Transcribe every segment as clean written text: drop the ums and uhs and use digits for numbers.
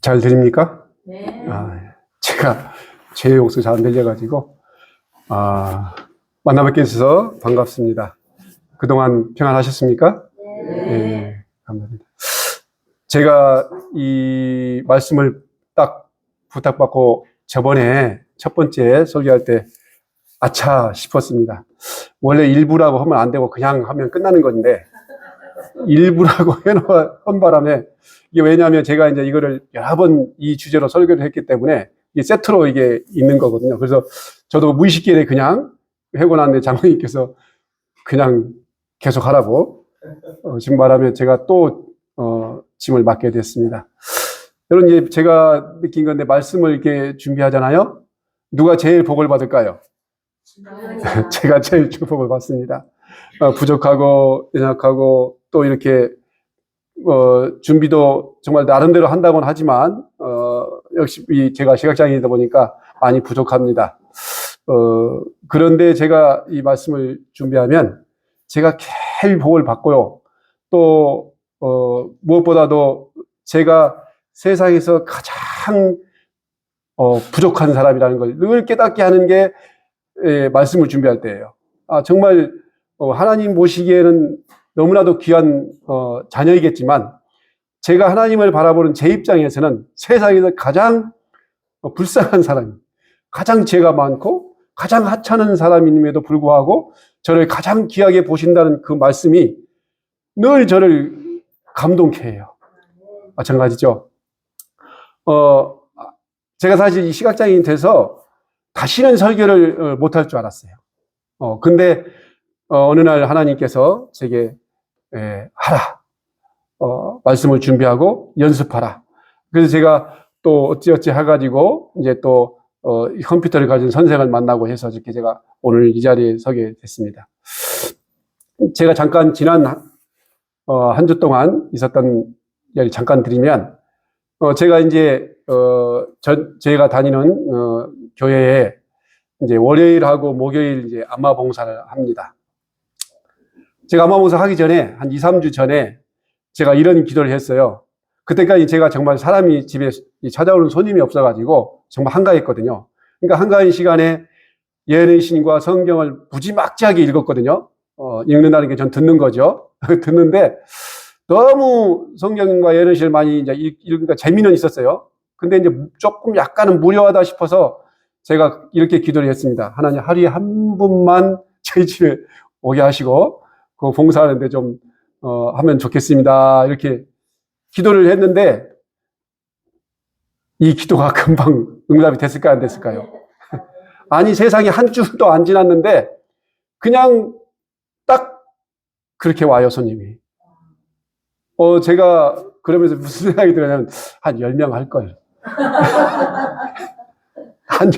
잘 들립니까? 네. 제가 제 목소리 잘 안 들려가지고 만나 뵙게 해주셔서 반갑습니다. 그동안 평안하셨습니까? 네, 감사합니다. 제가 이 말씀을 딱 부탁받고 저번에 첫 번째 설교할 때 아차 싶었습니다. 원래 일부라고 하면 안 되고 그냥 하면 끝나는 건데 일부라고 해놓은 바람에 이게 왜냐하면 제가 이제 이거를 여러 번 이 주제로 설교를 했기 때문에 이게 세트로 이게 있는 거거든요. 그래서 저도 무의식계에 그냥 하고 났는데 장로님께서 그냥 계속 하라고 지금 말하면 제가 또 짐을 맡게 됐습니다. 여러분 이제 제가 느낀 건데 말씀을 이렇게 준비하잖아요. 누가 제일 복을 받을까요? 제가 제일 축복을 받습니다. 부족하고 연약하고 또 이렇게 준비도 정말 나름대로 한다고는 하지만 역시 제가 시각장애이다 보니까 많이 부족합니다. 그런데 제가 이 말씀을 준비하면 제가 제일 복을 받고요. 또 무엇보다도 제가 세상에서 가장 부족한 사람이라는 걸 늘 깨닫게 하는 게 말씀을 준비할 때예요. 정말 하나님 보시기에는 너무나도 귀한 자녀이겠지만 제가 하나님을 바라보는 제 입장에서는 세상에서 가장 불쌍한 사람, 가장 죄가 많고 가장 하찮은 사람임에도 불구하고 저를 가장 귀하게 보신다는 그 말씀이 늘 저를 감동케 해요. 마찬가지죠. 제가 사실 이 시각장애인 돼서 다시는 설교를 못할 줄 알았어요. 근데 어느 날 하나님께서 제게 하라. 말씀을 준비하고 연습하라. 그래서 제가 또 어찌어찌 해가지고 이제 또 컴퓨터를 가진 선생을 만나고 해서 이렇게 제가 오늘 이 자리에 서게 됐습니다. 제가 잠깐 지난 한 주 동안 있었던 이야기 잠깐 드리면 제가 이제 제가 다니는 교회에 이제 월요일하고 목요일 이제 안마 봉사를 합니다. 제가 안마 봉사 하기 전에 한 2, 3주 전에 제가 이런 기도를 했어요. 그때까지 제가 정말 사람이 집에 찾아오는 손님이 없어가지고 정말 한가했거든요. 그러니까 한가한 시간에 예언의 신과 성경을 무지막지하게 읽었거든요. 읽는다는 게 전 듣는 거죠. 듣는데 너무 성경과 예언의 신을 많이 이제 읽으니까 재미는 있었어요. 근데 이제 조금 약간은 무료하다 싶어서 제가 이렇게 기도를 했습니다. 하나님 하루에 한 분만 저희 집에 오게 하시고 그 봉사하는데 좀 하면 좋겠습니다. 이렇게 기도를 했는데 이 기도가 금방 응답이 됐을까요? 안 됐을까요? 아니 세상에 한 주도 안 지났는데 그냥 딱 그렇게 와요 손님이. 제가 그러면서 무슨 생각이 들었냐면 한 10명 할걸. 한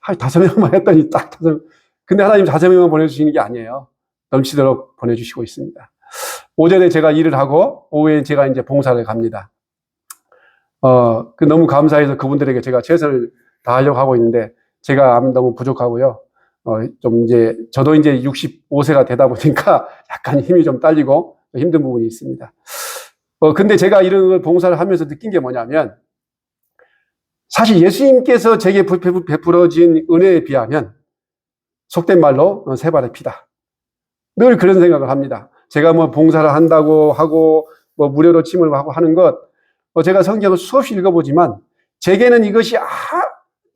5명만 했더니 딱 5명. 근데 하나님 5명만 보내주시는 게 아니에요. 넘치도록 보내주시고 있습니다. 오전에 제가 일을 하고 오후에 제가 이제 봉사를 갑니다. 너무 감사해서 그분들에게 제가 최선을 다하려고 하고 있는데 제가 너무 부족하고요. 좀 이제 저도 이제 65세가 되다 보니까 약간 힘이 좀 딸리고 힘든 부분이 있습니다. 근데 제가 이런 걸 봉사를 하면서 느낀 게 뭐냐면 사실 예수님께서 제게 베풀어진 은혜에 비하면 속된 말로 새 발의 피다. 늘 그런 생각을 합니다. 제가 뭐 봉사를 한다고 하고 뭐 무료로 침을 하고 하는 것 제가 성경을 수없이 읽어보지만 제게는 이것이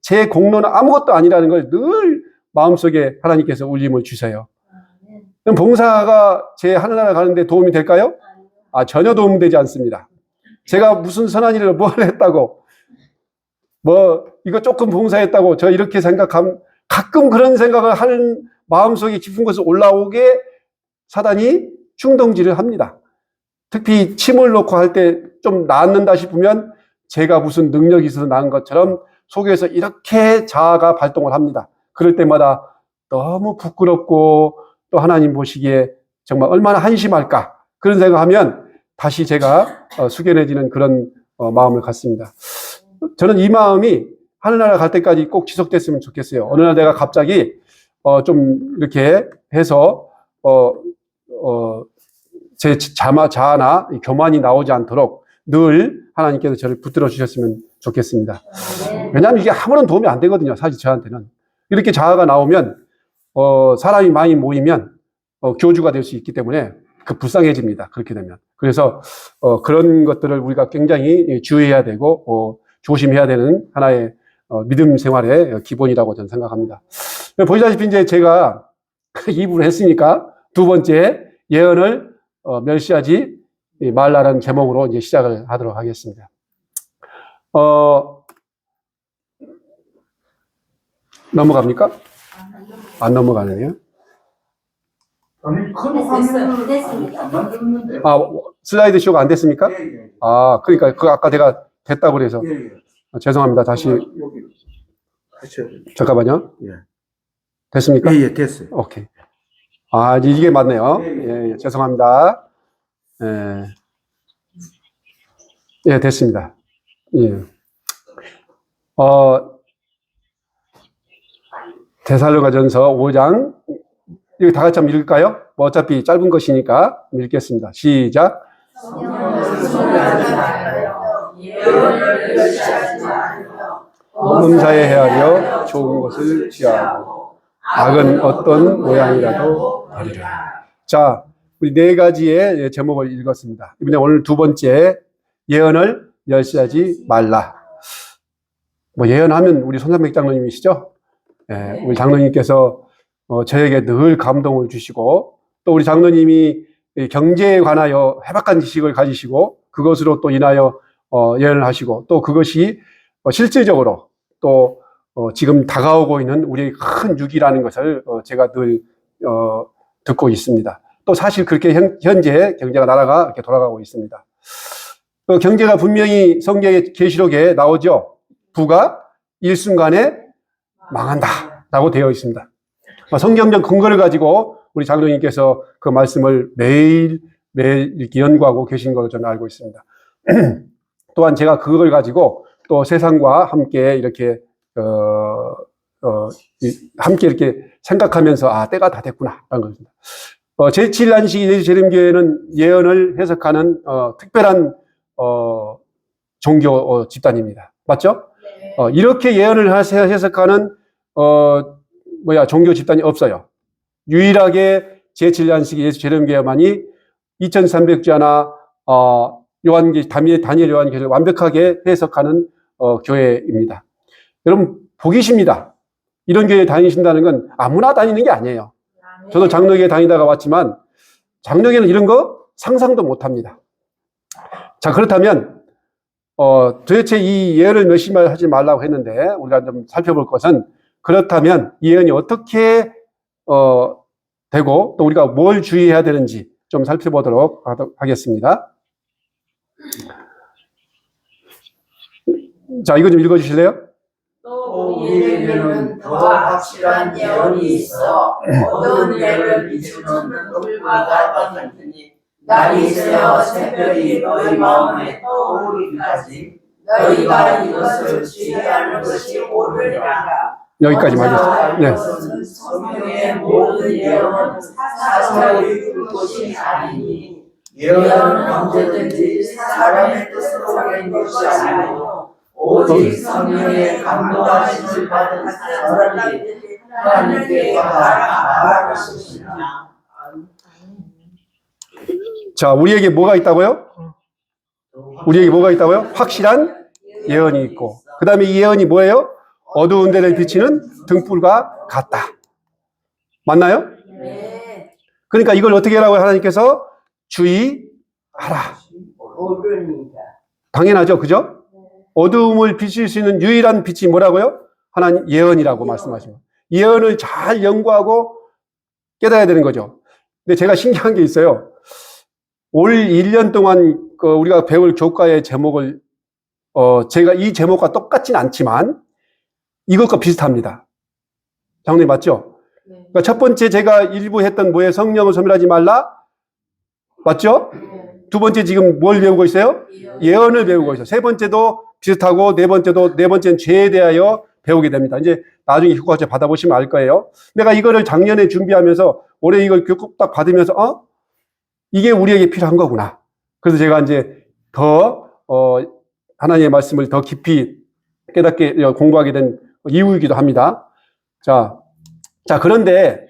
제 공로는 아무것도 아니라는 걸 늘 마음속에 하나님께서 울림을 주세요. 그럼 봉사가 제 하늘나라 가는데 도움이 될까요? 전혀 도움되지 않습니다. 제가 무슨 선한 일을 뭘 했다고 이거 조금 봉사했다고 저 이렇게 가끔 그런 생각을 하는 마음속에 깊은 곳에 올라오게 사단이 충동질을 합니다. 특히 침을 놓고 할 때 좀 낫는다 싶으면 제가 무슨 능력이 있어서 나은 것처럼 속에서 이렇게 자아가 발동을 합니다. 그럴 때마다 너무 부끄럽고 또 하나님 보시기에 정말 얼마나 한심할까 그런 생각하면 다시 제가 숙연해지는 그런 마음을 갖습니다. 저는 이 마음이 하늘나라 갈 때까지 꼭 지속됐으면 좋겠어요. 어느 날 내가 갑자기 좀 이렇게 해서 제 자아나 교만이 나오지 않도록 늘 하나님께서 저를 붙들어 주셨으면 좋겠습니다. 왜냐하면 이게 아무런 도움이 안 되거든요. 사실 저한테는. 이렇게 자아가 나오면 사람이 많이 모이면 교주가 될 수 있기 때문에 불쌍해집니다. 그렇게 되면. 그래서 그런 것들을 우리가 굉장히 주의해야 되고 조심해야 되는 하나의 믿음 생활의 기본이라고 저는 생각합니다. 보시다시피 이제 제가 2부를 했으니까 두 번째 예언을 멸시하지 말라라는 제목으로 이제 시작을 하도록 하겠습니다. 넘어갑니까? 안 넘어가네요. 아니, 큰 화면을 됐습니다. 안 만들었는데. 슬라이드 쇼가 안 됐습니까? 예, 예. 그러니까 아까 제가 됐다고 그래서. 예, 예. 죄송합니다. 다시. 여기 하셔야 돼요. 잠깐만요. 예. 됐습니까? 예, 예, 됐어요. 오케이. 이게 맞네요. 예, 예, 죄송합니다. 예, 됐습니다. 예. 데살로니가전서 5장. 이거 다 같이 한번 읽을까요? 어차피 짧은 것이니까 읽겠습니다. 시작. 범사에 헤아려 좋은 것을 취하고 악은 어떤 모양이라도 버리라. 자, 우리 네 가지의 제목을 읽었습니다. 이번에 오늘 두 번째 예언을 멸시하지 말라. 예언하면 우리 손삼백 장로님이시죠? 예, 우리 장로님께서 저에게 늘 감동을 주시고 또 우리 장로님이 경제에 관하여 해박한 지식을 가지시고 그것으로 또 인하여 예언을 하시고 또 그것이 실질적으로 또 지금 다가오고 있는 우리의 큰 위기라는 것을 제가 늘 듣고 있습니다. 또 사실 그렇게 현재 경제가 나라가 이렇게 돌아가고 있습니다. 경제가 분명히 성경의 계시록에 나오죠. 부가 일순간에 망한다라고 되어 있습니다. 성경적 근거를 가지고 우리 장로님께서 그 말씀을 매일 이렇게 연구하고 계신 걸로 저는 알고 있습니다. 또한 제가 그걸 가지고 또 세상과 함께 이렇게 함께 이렇게 생각하면서 때가 다 됐구나 라는 것입니다. 제7안식 예수재림교회는 예언을 해석하는 특별한 종교 집단입니다. 맞죠? 네. 이렇게 예언을 해석하는 종교 집단이 없어요. 유일하게 제7안식 예수재림교회만이 2300주야나 다니엘 요한계시를 완벽하게 해석하는 교회입니다. 여러분 복이십니다. 이런 교회에 다니신다는 건 아무나 다니는 게 아니에요. 저도 장로교회 다니다가 왔지만 장로교회는 이런 거 상상도 못합니다. 자, 그렇다면 도대체 이 예언을 멸시하지 말라고 했는데 우리가 좀 살펴볼 것은 그렇다면 이 예언이 어떻게 되고 또 우리가 뭘 주의해야 되는지 좀 살펴보도록 하겠습니다. 자, 이거 좀 읽어주실래요? 또 우리에게는 더 확실한 예언이 있어 어두운 데를 비추는 불과 같으니 날이 새어 새벽이 너희 마음에 떠오르기까지 너희가 이것을 주의하는 것이 옳으리라. 여기까지 하겠습니다. 네. 성경의 모든 예언은 사설이 줄 것이 아니니 예언은 언제든지 사람의 뜻으로 된 것이 아니고 오직 성령의 감동하심을 받은 사람들이 하나님께 말할 것이니라. 자, 우리에게 뭐가 있다고요? 우리에게 뭐가 있다고요? 확실한 예언이 있고 그 다음에 이 예언이 뭐예요? 어두운 데를 비치는 등불과 같다. 맞나요? 네. 그러니까 이걸 어떻게 하라고요? 하나님께서 주의하라. 당연하죠. 그죠? 어두움을 비칠 수 있는 유일한 빛이 뭐라고요? 하나님 예언이라고 말씀하십니다. 예언을 잘 연구하고 깨달아야 되는 거죠. 근데 제가 신기한 게 있어요. 올 1년 동안 우리가 배울 교과의 제목을 제가 이 제목과 똑같진 않지만 이것과 비슷합니다. 장로님 맞죠? 네. 그러니까 첫 번째 제가 일부 했던 뭐예요? 성령을 소멸하지 말라. 맞죠? 네. 두 번째 지금 뭘 배우고 있어요? 예언을 배우고 있어요. 세 번째도 비슷하고 네 번째는 죄에 대하여 배우게 됩니다. 이제 나중에 교과서 받아보시면 알 거예요. 내가 이거를 작년에 준비하면서 올해 이걸 교육 딱 받으면서 이게 우리에게 필요한 거구나. 그래서 제가 이제 더 하나님의 말씀을 더 깊이 깨닫게 공부하게 된 이유이기도 합니다. 자, 그런데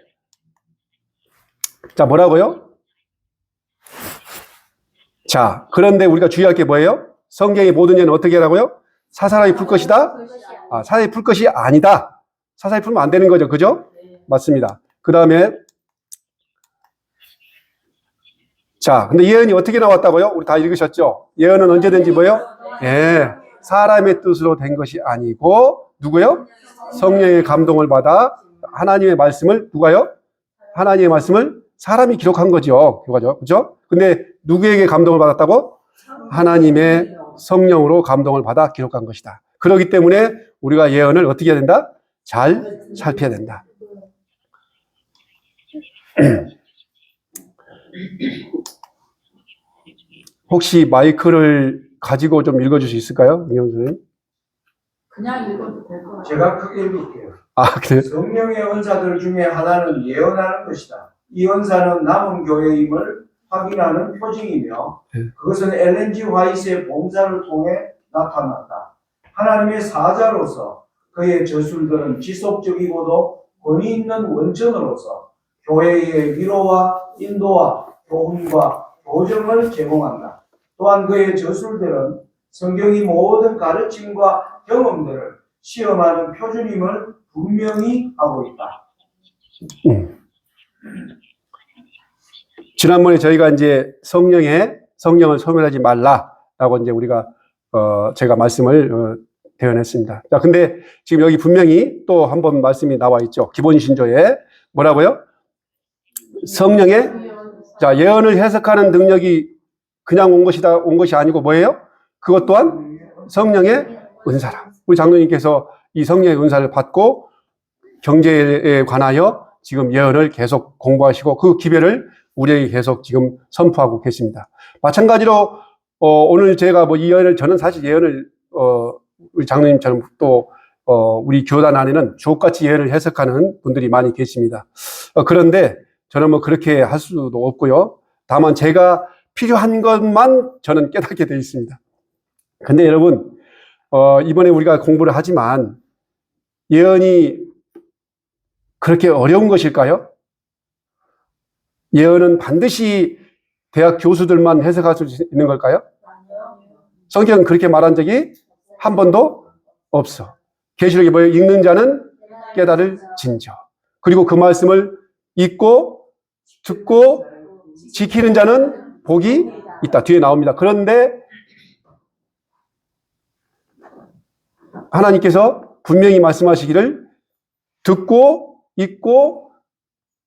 뭐라고요? 자, 그런데 우리가 주의할 게 뭐예요? 성경의 모든 예는 어떻게 하라고요? 사사람이 풀 것이다? 사사람이 풀 것이 아니다. 사사람이 풀면 안 되는 거죠. 그죠? 맞습니다. 그 다음에 자, 근데 예언이 어떻게 나왔다고요? 우리 다 읽으셨죠? 예언은 언제든지 뭐예요? 예, 사람의 뜻으로 된 것이 아니고 누구요? 성령의 감동을 받아 하나님의 말씀을 누가요? 하나님의 말씀을 사람이 기록한 거죠. 그죠? 근데 누구에게 감동을 받았다고? 하나님의 성령으로 감동을 받아 기록한 것이다. 그렇기 때문에 우리가 예언을 어떻게 해야 된다? 잘 살펴야 된다. 혹시 마이크를 가지고 좀 읽어줄 수 있을까요? 이현 선생님? 그냥 읽어도 될 것 같아요. 제가 크게 읽을게요. 그래요? 성령의 은사들 중에 하나는 예언하는 것이다. 이 은사는 남은 교회임을 확인하는 표징이며 그것은 엘렌 G 화이트의 봉사를 통해 나타났다. 하나님의 사자로서 그의 저술들은 지속적이고도 권위 있는 원천으로서 교회의 위로와 인도와 교훈과 교정을 제공한다. 또한 그의 저술들은 성경이 모든 가르침과 경험들을 시험하는 표준임을 분명히 하고 있다. 지난번에 저희가 이제 성령을 소멸하지 말라라고 이제 우리가 제가 말씀을 대언했습니다. 자, 근데 지금 여기 분명히 또 한 번 말씀이 나와 있죠. 기본 신조에 뭐라고요? 성령의 예언을 해석하는 능력이 그냥 온 것이 아니고 뭐예요? 그것 또한 성령의 은사라. 우리 장로님께서 이 성령의 은사를 받고 경제에 관하여 지금 예언을 계속 공부하시고 그 기별을 우리에게 계속 지금 선포하고 계십니다. 마찬가지로 오늘 제가 이 예언을 저는 사실 예언을 우리 장로님처럼 또 우리 교단 안에는 주옥같이 예언을 해석하는 분들이 많이 계십니다. 그런데 저는 그렇게 할 수도 없고요. 다만 제가 필요한 것만 저는 깨닫게 되어 있습니다. 근데 여러분 이번에 우리가 공부를 하지만 예언이 그렇게 어려운 것일까요? 예언은 반드시 대학 교수들만 해석할 수 있는 걸까요? 성경은 그렇게 말한 적이 한 번도 없어. 계시록이 뭐예요? 읽는 자는 깨달을 진저. 그리고 그 말씀을 읽고 듣고 지키는 자는 복이 있다. 뒤에 나옵니다. 그런데 하나님께서 분명히 말씀하시기를 듣고 읽고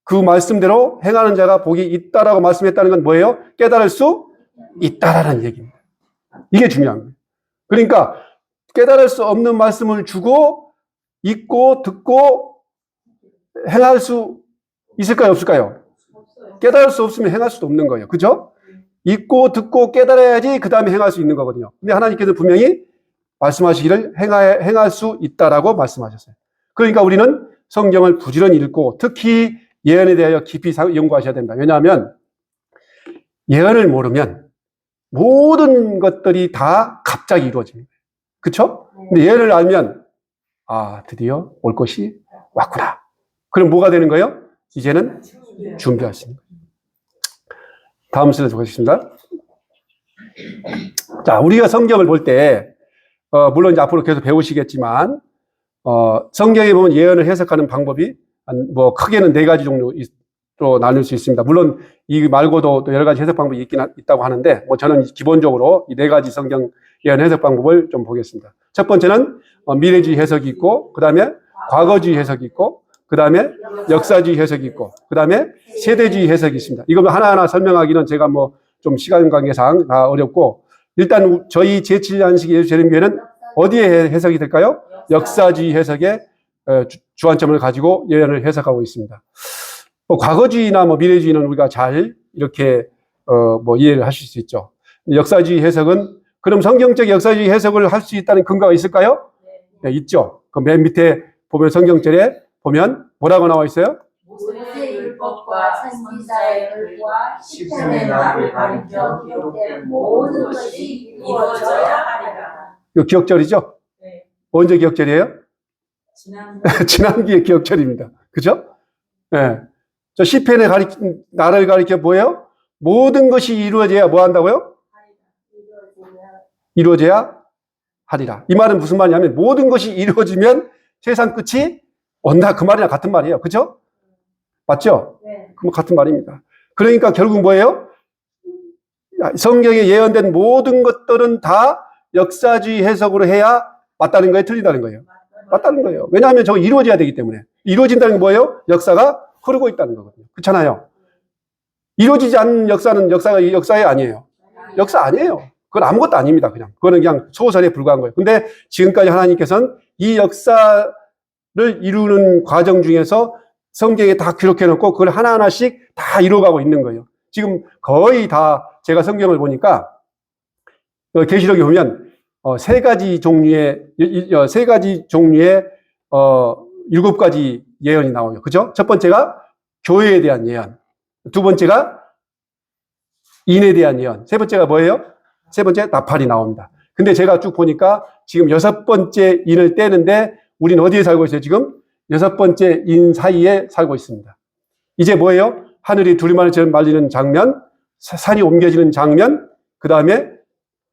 그 말씀대로 행하는 자가 복이 있다라고 말씀했다는 건 뭐예요? 깨달을 수 있다라는 얘기입니다. 이게 중요한 거예요. 그러니까 깨달을 수 없는 말씀을 주고 읽고 듣고 행할 수 있을까요? 없을까요? 깨달을 수 없으면 행할 수도 없는 거예요. 그죠? 읽고 듣고 깨달아야지 그 다음에 행할 수 있는 거거든요. 근데 하나님께서 분명히 말씀하시기를 행할 수 있다라고 말씀하셨어요. 그러니까 우리는 성경을 부지런히 읽고 특히 예언에 대하여 깊이 연구하셔야 됩니다. 왜냐하면 예언을 모르면 모든 것들이 다 갑자기 이루어집니다. 그렇죠? 근데 예언을 알면 드디어 올 것이 왔구나. 그럼 뭐가 되는 거예요? 이제는 준비할 수 있는 거예요. 다음 슬라이드 보겠습니다. 자, 우리가 성경을 볼 때 물론 이제 앞으로 계속 배우시겠지만 성경에 보면 예언을 해석하는 방법이 크게는 4가지 종류로 나눌 수 있습니다. 물론 이 말고도 또 여러 가지 해석 방법이 있다고 하는데 저는 기본적으로 이 4가지 성경 예언 해석 방법을 좀 보겠습니다. 첫 번째는 미래주의 해석이 있고, 그 다음에 과거주의 해석이 있고, 그 다음에 역사주의 해석이 있고, 그 다음에 세대주의 해석이 있습니다. 이거 하나하나 설명하기는 제가 좀 시간 관계상 다 어렵고, 일단 저희 제7안식 예수 재림교회는 어디에 해석이 될까요? 역사주의 해석에 주안점을 가지고 예언을 해석하고 있습니다. 과거주의나 미래주의는 우리가 잘 이렇게 이해를 하실 수 있죠. 역사주의 해석은 그럼 성경적 역사주의 해석을 할 수 있다는 근거가 있을까요? 네, 있죠. 그 맨 밑에 보면 성경절에 보면 뭐라고 나와 있어요? 율법과 선지자의 글과 시편의 날을 가리켜 기록된 모든 것이 이루어져야 하리라. 이거 기억절이죠? 네. 언제 기억절이에요? 지난 지난기의 기억절입니다. 그죠? 예. 저 시편에 나를 가리켜 뭐예요? 모든 것이 이루어져야 뭐 한다고요? 이루어져야 하리라. 이 말은 무슨 말이냐면 모든 것이 이루어지면 세상 끝이 온다. 그 말이랑 같은 말이에요. 그죠? 맞죠? 네. 그럼 같은 말입니다. 그러니까 결국 뭐예요? 성경에 예언된 모든 것들은 다 역사주의 해석으로 해야 맞다는 거예요? 틀리다는 거예요? 맞다는 거예요. 왜냐하면 저거 이루어져야 되기 때문에. 이루어진다는 게 뭐예요? 역사가 흐르고 있다는 거거든요. 그렇잖아요. 이루어지지 않는 역사는 역사가 아니에요. 역사 아니에요. 그건 아무것도 아닙니다. 그거는 그냥 소설에 불과한 거예요. 근데 지금까지 하나님께서는 이 역사를 이루는 과정 중에서 성경에 다 기록해 놓고 그걸 하나하나씩 다 이루어가고 있는 거예요. 지금 거의 다 제가 성경을 보니까 계시록에 보면 세 가지 종류의 7가지 예언이 나와요. 그죠? 첫 번째가 교회에 대한 예언. 두 번째가 인에 대한 예언. 세 번째가 뭐예요? 세 번째 나팔이 나옵니다. 근데 제가 쭉 보니까 지금 6번째 인을 떼는데 우리는 어디에 살고 있어요? 지금 6번째 인 사이에 살고 있습니다. 이제 뭐예요? 하늘이 두루마리처럼 말리는 장면, 산이 옮겨지는 장면, 그 다음에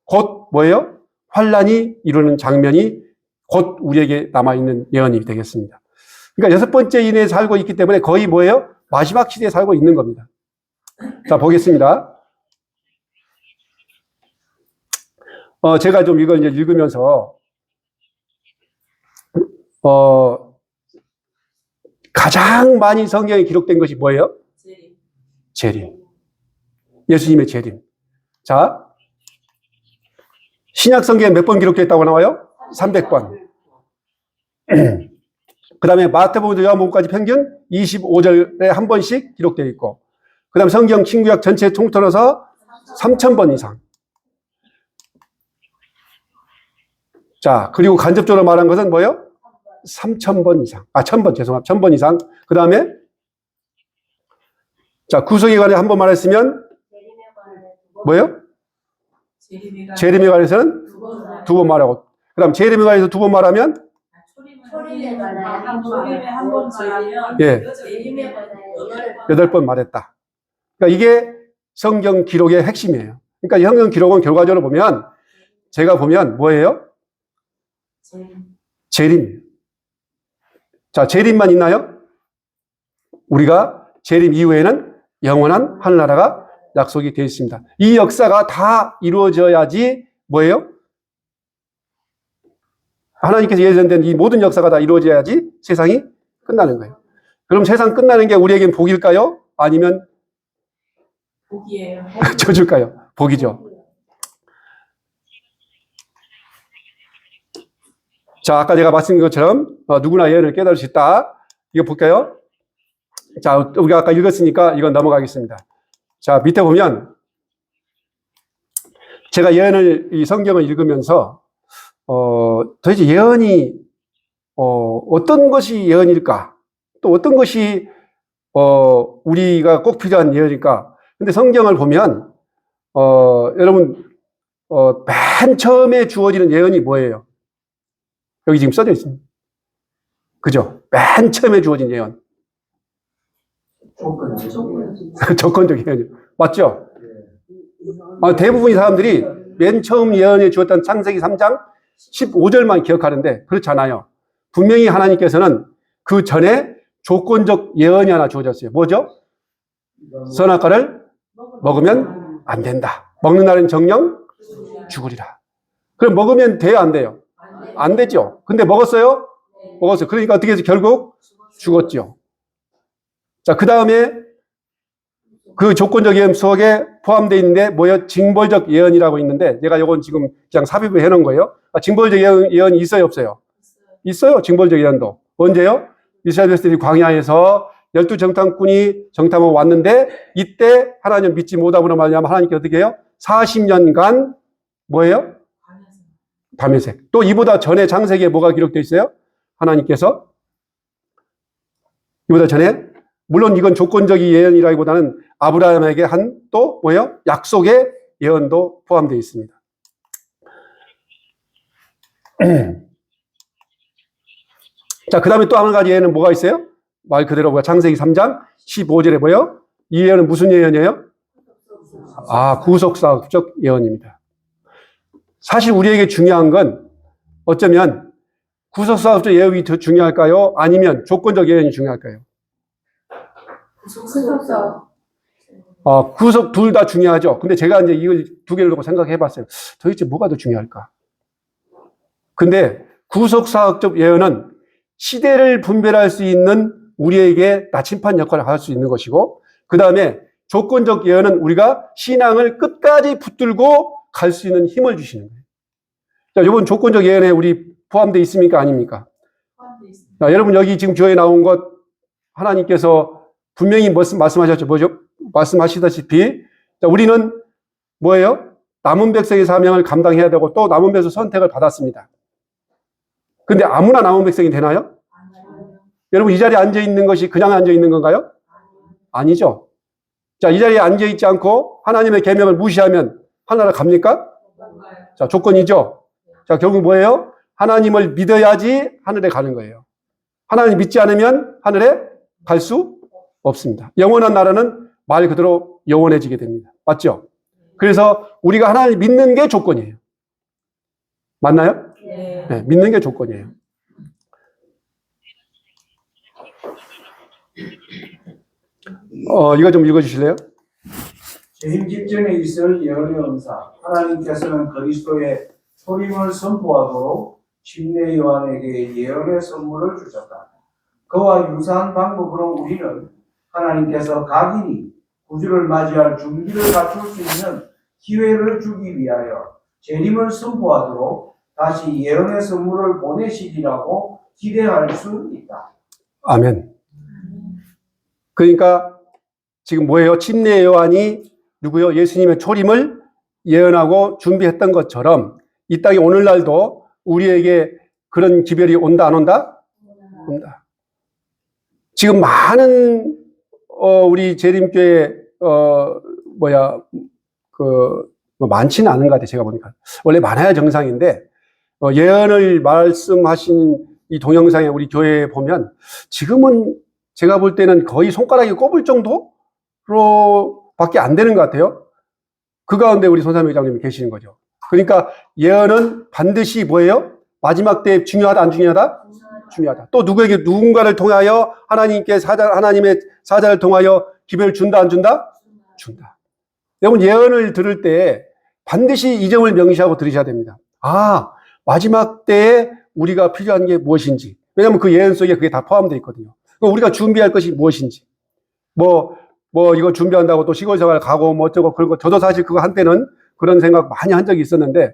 곧 뭐예요? 환란이 이루는 장면이 곧 우리에게 남아있는 예언이 되겠습니다. 그러니까 6번째 인에 살고 있기 때문에 거의 뭐예요? 마지막 시대에 살고 있는 겁니다. 자, 보겠습니다. 제가 좀 이걸 이제 읽으면서, 가장 많이 성경에 기록된 것이 뭐예요? 재림. 예수님의 재림. 자, 신약 성경에 몇 번 기록됐다고 나와요? 300번. 그 다음에 마태복음부터 요한복음까지 평균 25절에 한 번씩 기록되어 있고, 그 다음에 성경 신구약 전체 통틀어서 3,000번 이상. 자, 그리고 간접적으로 말한 것은 뭐예요? 3,000번 이상. 1,000번, 죄송합니다. 1,000번 이상. 그 다음에, 자, 구속에 관해 한 번 말했으면, 뭐예요? 재림에 관해서는 두 번 말하고, 그 다음 재림에 관해서 두 번 말하면, 초림에 관해 한번 말하면 예, 재림에 관해 8번 말했다. 그러니까 이게 성경 기록의 핵심이에요. 그러니까 성경 기록은 결과적으로 보면, 제가 보면 뭐예요? 재림. 자, 재림만 있나요? 우리가 재림 이후에는 영원한 하늘나라가 약속이 되어 있습니다. 이 역사가 다 이루어져야지 뭐예요? 하나님께서 예정된 이 모든 역사가 다 이루어져야지 세상이 끝나는 거예요. 그럼 세상 끝나는 게 우리에겐 복일까요? 아니면 복이에요. 저줄까요? 복이죠. 자, 아까 제가 말씀드린 것처럼 누구나 예언을 깨달을 수 있다. 이거 볼까요? 자, 우리가 아까 읽었으니까 이건 넘어가겠습니다. 자, 밑에 보면 제가 이 성경을 읽으면서 도대체 예언이 어떤 것이 예언일까? 또 어떤 것이 우리가 꼭 필요한 예언일까? 근데 성경을 보면 여러분 맨 처음에 주어지는 예언이 뭐예요? 여기 지금 써져 있습니다. 그죠? 맨 처음에 주어진 예언. 조건적 예언이요. 맞죠? 대부분의 사람들이 맨 처음 예언에 주었던 창세기 3장 15절만 기억하는데 그렇잖아요. 분명히 하나님께서는 그 전에 조건적 예언이 하나 주어졌어요. 뭐죠? 선악과를 먹으면 안 된다. 먹는 날은 정령 죽으리라. 그럼 먹으면 돼요, 안 돼요? 안 되죠. 근데 먹었어요? 먹었어요. 그러니까 어떻게 해서 결국 죽었죠. 자, 그 다음에 그 조건적 예언 속에 포함되어 있는데 뭐예요? 징벌적 예언이라고 있는데 내가 이건 지금 그냥 삽입을 해놓은 거예요. 징벌적 예언이 있어요, 없어요? 있어요. 징벌적 예언도. 언제요? 이스라엘 백성들이 광야에서 12정탐꾼이 정탐하고 왔는데 이때 하나님 믿지 못함으로 말미암아 하나님께 어떻게 해요? 40년간 뭐예요? 밤에색. 또 이보다 전에 창세기에 뭐가 기록되어 있어요? 하나님께서 이보다 전에 물론 이건 조건적인 예언이라기보다는 아브라함에게 한 또 뭐예요? 약속의 예언도 포함되어 있습니다. 자, 그 다음에 또 한 가지 예언은 뭐가 있어요? 말 그대로 뭐야? 창세기 3장 15절에 뭐예요? 이 예언은 무슨 예언이에요? 구속사역적 예언입니다. 사실 우리에게 중요한 건 어쩌면 구속사역적 예언이 더 중요할까요? 아니면 조건적 예언이 중요할까요? 구속사. 구속 둘 다 중요하죠. 근데 제가 이제 이걸 두 개를 놓고 생각해 봤어요. 도대체 뭐가 더 중요할까? 근데 구속사역적 예언은 시대를 분별할 수 있는 우리에게 나침반 역할을 할 수 있는 것이고, 그 다음에 조건적 예언은 우리가 신앙을 끝까지 붙들고 갈 수 있는 힘을 주시는 거예요. 자, 이번 조건적 예언에 우리 포함되어 있습니까? 아닙니까? 포함되어 있습니다. 자, 여러분 여기 지금 교회에 나온 것 하나님께서 분명히 말씀하셨죠. 뭐죠? 말씀하시다시피 자, 우리는 뭐예요? 남은 백성의 사명을 감당해야 되고 또 남은 백성 선택을 받았습니다. 근데 아무나 남은 백성이 되나요? 아니요. 여러분 이 자리에 앉아 있는 것이 그냥 앉아 있는 건가요? 아니죠. 자, 이 자리에 앉아 있지 않고 하나님의 계명을 무시하면 하나로 갑니까? 자, 조건이죠. 자, 결국 뭐예요? 하나님을 믿어야지 하늘에 가는 거예요. 하나님 믿지 않으면 하늘에 갈 수 없습니다. 영원한 나라는 말 그대로 영원해지게 됩니다. 맞죠? 그래서 우리가 하나님 믿는 게 조건이에요. 맞나요? 네. 네, 믿는 게 조건이에요. 이거 좀 읽어주실래요? 재림 직전에 있을 예언의 은사. 하나님께서는 그리스도의 초림을 선포하도록 침례 요한에게 예언의 선물을 주셨다. 그와 유사한 방법으로 우리는 하나님께서 각인이 구주를 맞이할 준비를 갖출 수 있는 기회를 주기 위하여 재림을 선포하도록 다시 예언의 선물을 보내시리라고 기대할 수 있다. 아멘. 그러니까 지금 뭐예요? 침례 요한이 누구요? 예수님의 초림을 예언하고 준비했던 것처럼 이 땅에 오늘날도 우리에게 그런 기별이 온다 안 온다? 온다. 지금 많은 우리 재림교회 많지는 않은 것 같아요. 제가 보니까 원래 많아야 정상인데 예언을 말씀하신 이 동영상에 우리 교회에 보면 지금은 제가 볼 때는 거의 손가락이 꼽을 정도로밖에 안 되는 것 같아요. 그 가운데 우리 손삼 회장님이 계시는 거죠. 그러니까 예언은 반드시 뭐예요? 마지막 때에 중요하다 안 중요하다? 중요하다. 또 누군가를 통하여 하나님의 사자를 통하여 기별을 준다 안 준다? 준다. 여러분 예언을 들을 때 반드시 이 점을 명시하고 들으셔야 됩니다. 마지막 때에 우리가 필요한 게 무엇인지. 왜냐하면 그 예언 속에 그게 다 포함되어 있거든요. 우리가 준비할 것이 무엇인지. 이거 준비한다고 또 시골 생활 가고 어쩌고 그런 거. 저도 사실 그거 한때는 그런 생각 많이 한 적이 있었는데,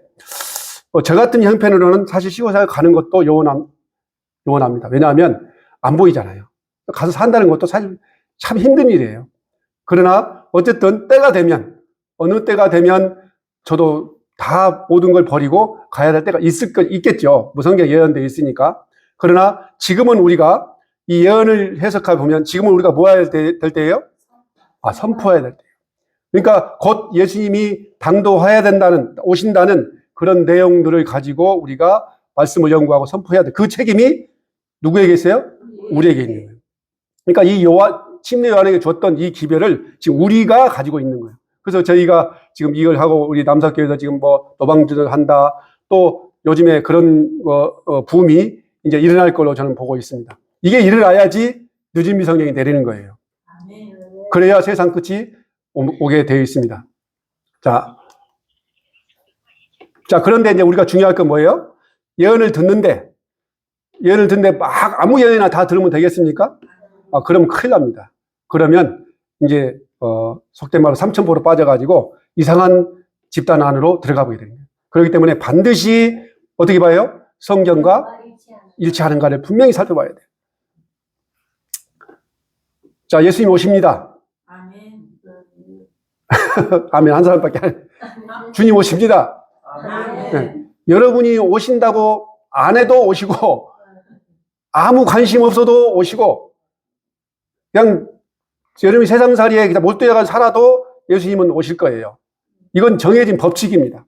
저 같은 형편으로는 사실 시골 생활 가는 것도 요원합니다. 왜냐하면 안 보이잖아요. 가서 산다는 것도 사실 참 힘든 일이에요. 그러나 어쨌든 어느 때가 되면 저도 다 모든 걸 버리고 가야 될 때가 있겠죠. 성경에 예언되어 있으니까. 그러나 지금은 우리가 이 예언을 해석해 보면 지금은 우리가 뭐 해야 될 때예요? 선포해야 될 때예요. 그러니까 곧 예수님이 오신다는 그런 내용들을 가지고 우리가 말씀을 연구하고 선포해야 돼. 그 책임이 누구에게 있어요? 우리에게 있는 거예요. 그러니까 이 침례 요한에게 줬던 이 기별을 지금 우리가 가지고 있는 거예요. 그래서 저희가 지금 이걸 하고 우리 남사교회에서 지금 노방주를 한다. 또 요즘에 그런 붐이 이제 일어날 걸로 저는 보고 있습니다. 이게 일어나야지 늦은 미성령이 내리는 거예요. 그래야 세상 끝이 오게 되어 있습니다. 자, 그런데 이제 우리가 중요할 건 뭐예요? 예언을 듣는데 막 아무 예언이나 다 들으면 되겠습니까? 그러면 큰일 납니다. 그러면 이제 속된 말로 삼천포로 빠져가지고 이상한 집단 안으로 들어가 보게 됩니다. 그렇기 때문에 반드시 어떻게 봐요? 성경과 일치하는가를 분명히 살펴봐야 돼요. 자, 예수님 오십니다. 아멘. 아멘. 한 사람밖에 안 주님 오십니다. 아멘. 네. 여러분이 오신다고 안 해도 오시고 아무 관심 없어도 오시고 그냥 여러분이 세상살이에 그냥 못되어가 살아도 예수님은 오실 거예요. 이건 정해진 법칙입니다.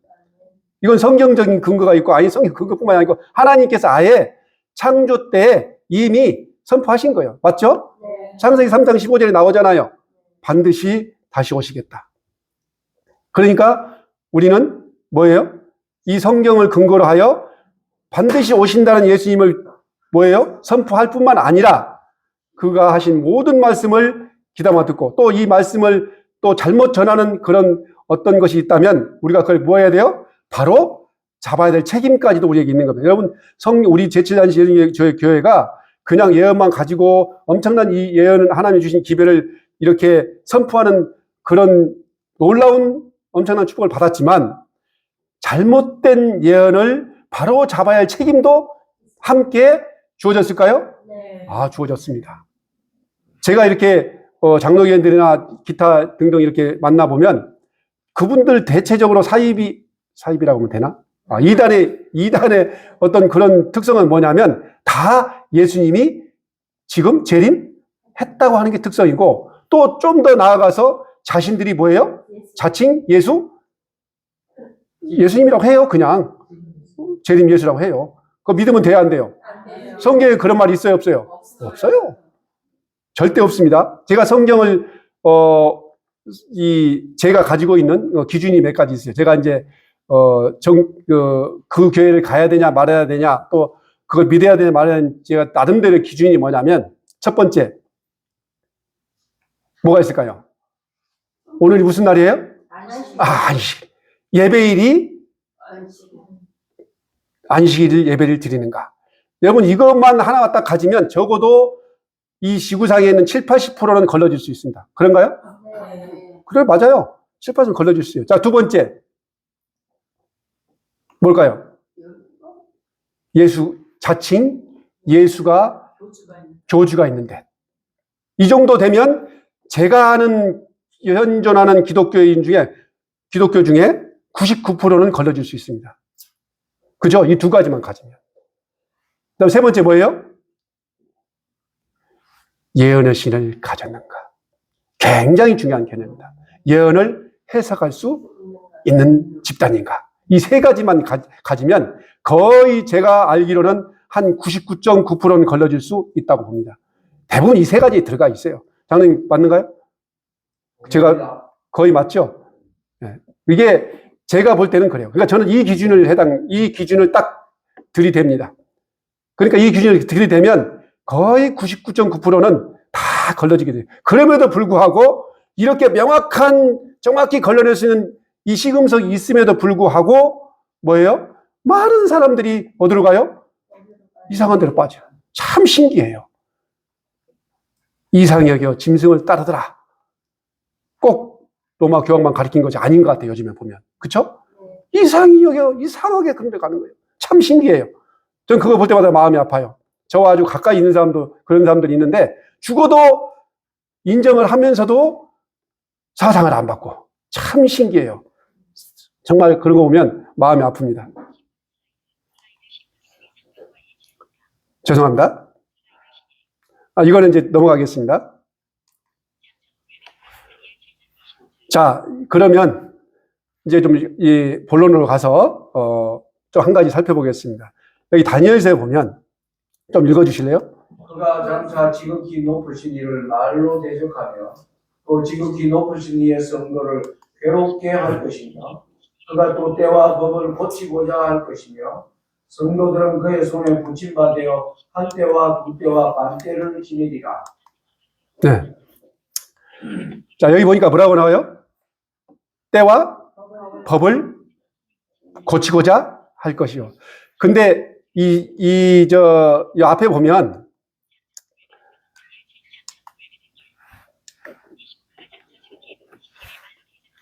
이건 성경적인 근거가 있고, 아니 성경 근거뿐만 아니고 하나님께서 아예 창조 때 이미 선포하신 거예요. 맞죠? 네. 창세기 3장 15절에 나오잖아요. 반드시 다시 오시겠다. 그러니까 우리는 뭐예요? 이 성경을 근거로 하여 반드시 오신다는 예수님을 뭐예요? 선포할 뿐만 아니라 그가 하신 모든 말씀을 귀담아 듣고 또 이 말씀을 또 잘못 전하는 그런 어떤 것이 있다면 우리가 그걸 뭐 해야 돼요? 바로 잡아야 될 책임까지도 우리에게 있는 겁니다. 여러분, 우리 제7단시 저희 교회가 그냥 예언만 가지고 엄청난 이 예언을 하나님이 주신 기별을 이렇게 선포하는 그런 놀라운 엄청난 축복을 받았지만 잘못된 예언을 바로 잡아야 할 책임도 함께 주어졌을까요? 네. 아, 주어졌습니다. 제가 이렇게 장로교인들이나 기타 등등 이렇게 만나보면 그분들 대체적으로 사입이라고 하면 되나? 이단의 어떤 그런 특성은 뭐냐면 다 예수님이 지금 재림했다고 하는 게 특성이고 또 좀 더 나아가서 자신들이 뭐예요? 자칭 예수님이라고 해요. 그냥 재림 예수라고 해요. 그거 믿으면 돼야 안 돼요? 안 돼요. 성경에 그런 말이 있어요? 없어요? 없어요. 절대 없습니다. 제가 성경을 제가 가지고 있는 기준이 몇 가지 있어요. 제가 이제 그 교회를 가야 되냐 말아야 되냐 또 그걸 믿어야 되냐 말아야 되냐 제가 나름대로 기준이 뭐냐면 첫 번째 뭐가 있을까요? 오늘이 무슨 날이에요? 안식. 예배일이 안식일 예배를 드리는가? 여러분 이것만 하나 딱 가지면 적어도 이 지구상에 있는 7, 80%는 걸러질 수 있습니다. 그런가요? 네. 그래, 맞아요. 7, 80%는 걸러질 수 있어요. 자, 두 번째. 뭘까요? 자칭 예수가 교주가 있는데. 이 정도 되면 제가 아는 현존하는 기독교 중에 99%는 걸러질 수 있습니다. 그죠? 이 두 가지만 가지면. 그 다음 세 번째 뭐예요? 예언의 신을 가졌는가? 굉장히 중요한 개념입니다. 예언을 해석할 수 있는 집단인가? 이 세 가지만 가지면 거의 제가 알기로는 한 99.9%는 걸러질 수 있다고 봅니다. 대부분 이 세 가지에 들어가 있어요. 장로님 맞는가요? 제가 거의 맞죠? 네. 이게 제가 볼 때는 그래요. 그러니까 저는 이 기준을 딱 들이댑니다. 그러니까 이 기준을 들이대면 거의 99.9%는 다 걸러지게 돼요. 그럼에도 불구하고 이렇게 정확히 걸러낼 수 있는 이 시금석이 있음에도 불구하고 뭐예요? 많은 사람들이 어디로 가요? 이상한 데로 빠져요. 참 신기해요. 이상히 여겨 짐승을 따르더라. 꼭 로마 교황만 가르친 것이 아닌 것 같아요. 요즘에 보면. 그쵸? 이상히 여겨 이상하게 그런 데 가는 거예요. 참 신기해요. 전 그거 볼 때마다 마음이 아파요. 저와 아주 가까이 있는 사람도 그런 사람들이 있는데 죽어도 인정을 하면서도 사상을 안 받고 참 신기해요. 정말 그런 거 보면 마음이 아픕니다. 죄송합니다. 이거는 이제 넘어가겠습니다. 자, 그러면 이제 좀 이 본론으로 가서 좀 한 가지 살펴보겠습니다. 여기 다니엘서에 보면 좀 읽어주실래요? 그가 장차 지극히 높으신 이를 말로 대적하며 또 지극히 높으신 이의 선거를 괴롭게 할 것이며 그가 또 때와 법을 고치고자 할 것이며 성도들은 그의 손에 붙임 바 되어 한 때와 두 때와 반 때를 지내리라. 네. 자, 여기 보니까 뭐라고 나와요? 때와 법을 고치고자 할 것이요. 근데 이 앞에 보면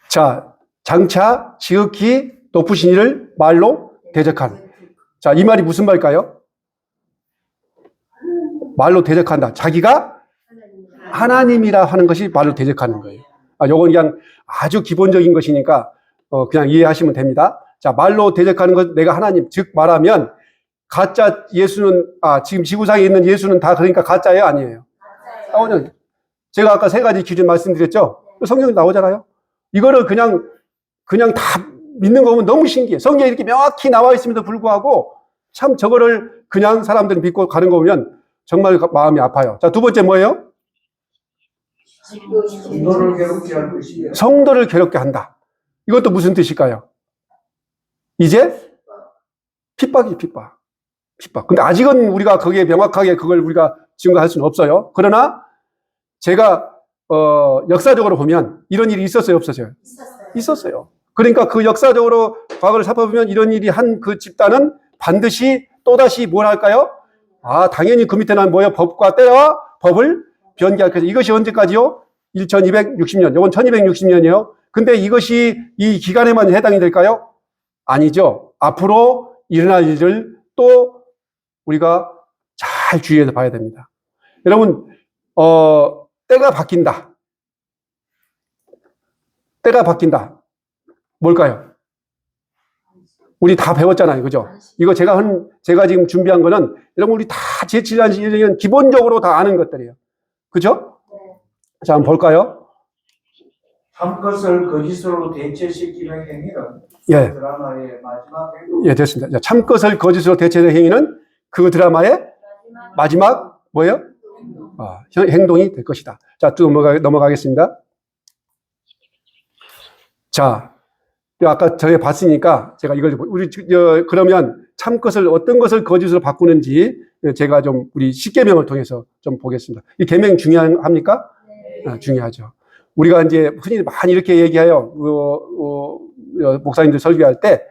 자, 장차 지극히 높으신 이를 말로 대적한. 자, 이 말이 무슨 말일까요? 말로 대적한다. 자기가 하나님이라 하는 것이 말로 대적하는 거예요. 요건 그냥 아주 기본적인 것이니까 그냥 이해하시면 됩니다. 자, 말로 대적하는 것, 내가 하나님, 즉 말하면 가짜 예수는 지금 지구상에 있는 예수는 다 그러니까 가짜예요, 아니에요? 제가 아까 세 가지 기준 말씀드렸죠? 성경에 나오잖아요. 이거를 그냥 다 믿는 거 보면 너무 신기해. 성경에 이렇게 명확히 나와 있음에도 불구하고 참 저거를 그냥 사람들이 믿고 가는 거 보면 정말 마음이 아파요. 자, 두 번째 뭐예요? 성도를 괴롭게 할 것이요. 성도를 괴롭게 한다. 이것도 무슨 뜻일까요? 이제 핍박이 핍박. 근데 아직은 우리가 거기에 명확하게 그걸 우리가 증거할 수는 없어요. 그러나 제가 역사적으로 보면 이런 일이 있었어요, 없었어요? 있었어요. 그러니까 그 역사적으로 과거를 살펴보면 이런 일이 한 그 집단은 반드시 또다시 뭘 할까요? 당연히 그 밑에는 뭐예요? 법과 때와 법을 변개할 것이다. 이것이 언제까지요? 1260년. 이건 1260년이에요. 근데 이것이 이 기간에만 해당이 될까요? 아니죠. 앞으로 일어날 일을 또 우리가 잘 주의해서 봐야 됩니다. 여러분, 때가 바뀐다. 때가 바뀐다. 뭘까요? 우리 다 배웠잖아요. 그죠? 이거 제가 지금 준비한 거는 여러분 우리 다 제7년 기본적으로 다 아는 것들이에요. 그죠? 자, 한번 볼까요? 참 것을 거짓으로 대체시키는 행위는 예. 드라마의 마지막 행동. 예, 됐습니다. 자, 참 것을 거짓으로 대체하는 행위는 그 드라마의 마지막 뭐예요? 행동이 될 것이다. 자, 또 넘어가겠습니다. 자, 아까 저희 봤으니까 제가 이걸 그러면 참 것을 어떤 것을 거짓으로 바꾸는지 제가 좀 우리 십계명을 통해서 좀 보겠습니다. 이 계명 중요합니까? 네. 중요하죠. 우리가 이제 흔히 많이 이렇게 얘기해요. 목사님들 설교할 때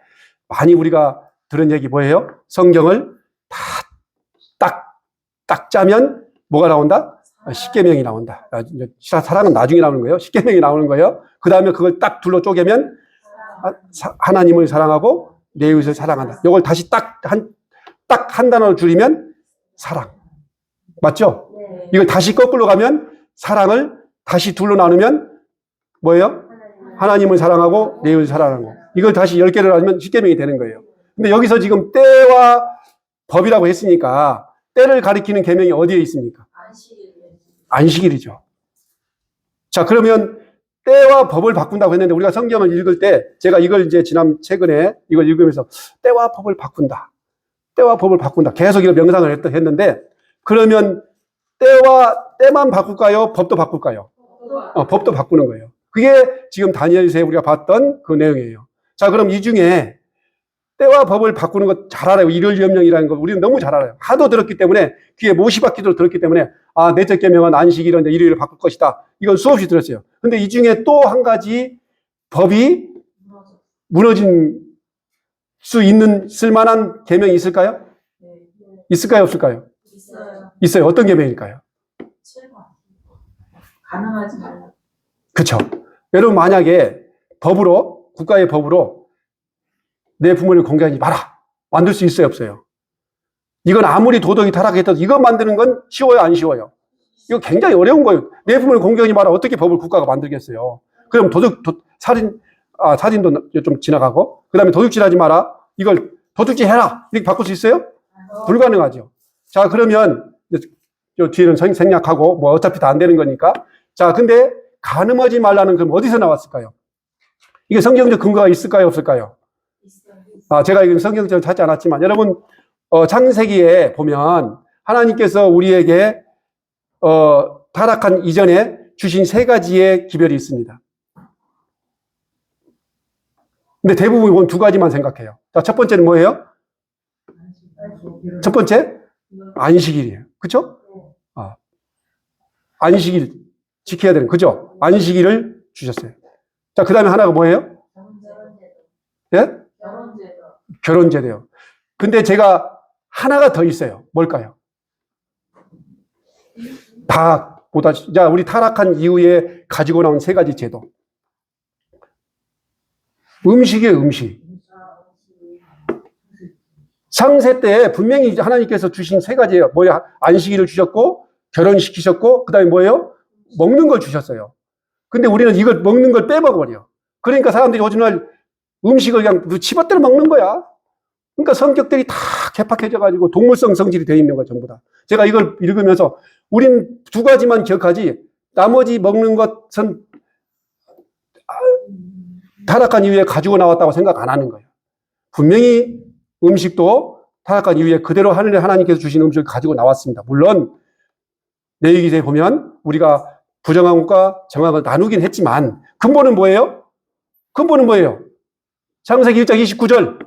많이 우리가 들은 얘기 뭐예요? 성경을 딱 짜면 뭐가 나온다? 십계명이 나온다. 사랑은 나중에 나오는 거예요. 십계명이 나오는 거예요. 그 다음에 그걸 딱 둘러 쪼개면 하나님을 사랑하고 내 이웃을 사랑한다. 이걸 다시 딱 한 단어로 줄이면 사랑. 맞죠? 네. 이걸 다시 거꾸로 가면 사랑을 다시 둘로 나누면 뭐예요? 하나님을 사랑하고 내 이웃을 사랑하고. 이걸 다시 10개를 하면 십계명이 되는 거예요. 근데 여기서 지금 때와 법이라고 했으니까 때를 가리키는 계명이 어디에 있습니까? 안식일이죠. 자, 그러면 때와 법을 바꾼다고 했는데 우리가 성경을 읽을 때 제가 이걸 이제 최근에 이걸 읽으면서 때와 법을 바꾼다. 때와 법을 바꾼다. 계속 이걸 명상을 했는데 그러면 때만 바꿀까요? 법도 바꿀까요? 법도 바꾸는 거예요. 그게 지금 다니엘서에 우리가 봤던 그 내용이에요. 자, 그럼 이 중에 때와 법을 바꾸는 것 잘 알아요. 일요일명령이라는 거 우리는 너무 잘 알아요. 하도 들었기 때문에 귀에 못이 박히도록 들었기 때문에 넷째 계명은 안식일인데 일요일을 바꿀 것이다. 이건 수없이 들었어요. 근데 이 중에 또 한 가지 법이 무너진 수 쓸만한 계명이 있을까요? 있을까요? 없을까요? 있어요. 어떤 계명일까요? 가능하지 말라. 그렇죠. 여러분 만약에 국가의 법으로 내 부모를 공개하지 마라. 만들 수 있어요, 없어요? 이건 아무리 도덕이 타락했어도 이거 만드는 건 쉬워요, 안 쉬워요? 이거 굉장히 어려운 거예요. 내 부모를 공개하지 마라. 어떻게 법을 국가가 만들겠어요? 그럼 살인도 좀 지나가고, 그 다음에 도둑질 하지 마라. 이걸 도둑질 해라. 이렇게 바꿀 수 있어요? 불가능하죠. 자, 그러면 요 뒤에는 생략하고, 뭐 어차피 다 안 되는 거니까. 자, 근데 간음하지 말라는 그럼 어디서 나왔을까요? 이게 성경적 근거가 있을까요, 없을까요? 제가 이건 성경적으로 찾지 않았지만, 여러분, 창세기에 보면 하나님께서 우리에게, 타락한 이전에 주신 세 가지의 기별이 있습니다. 근데 대부분 이건 두 가지만 생각해요. 자, 첫 번째는 뭐예요? 첫 번째? 안식일이에요. 그쵸? 안식일 지켜야 되는, 그죠? 안식일을 주셨어요. 자, 그 다음에 하나가 뭐예요? 예? 결혼제도요. 근데 제가 하나가 더 있어요. 뭘까요? 자, 우리 타락한 이후에 가지고 나온 세 가지 제도. 음식이에요, 음식. 창세 때 분명히 하나님께서 주신 세 가지예요. 뭐야? 안식일을 주셨고, 결혼시키셨고, 그 다음에 뭐예요? 먹는 걸 주셨어요. 근데 우리는 이걸 먹는 걸 빼먹어버려. 그러니까 사람들이 요즘날 음식을 그냥 치맛대로 먹는 거야. 그러니까 성격들이 다 개팍해져가지고 동물성 성질이 되어 있는 거야, 전부 다. 제가 이걸 읽으면서 우린 두 가지만 기억하지 나머지 먹는 것은 타락한 이후에 가지고 나왔다고 생각 안 하는 거예요. 분명히 음식도 타락한 이후에 그대로 하나님께서 주신 음식을 가지고 나왔습니다. 물론 레위기서에 보면 우리가 부정한 것과 정한 것을 나누긴 했지만 근본은 뭐예요? 근본은 뭐예요? 창세기 1장 29절.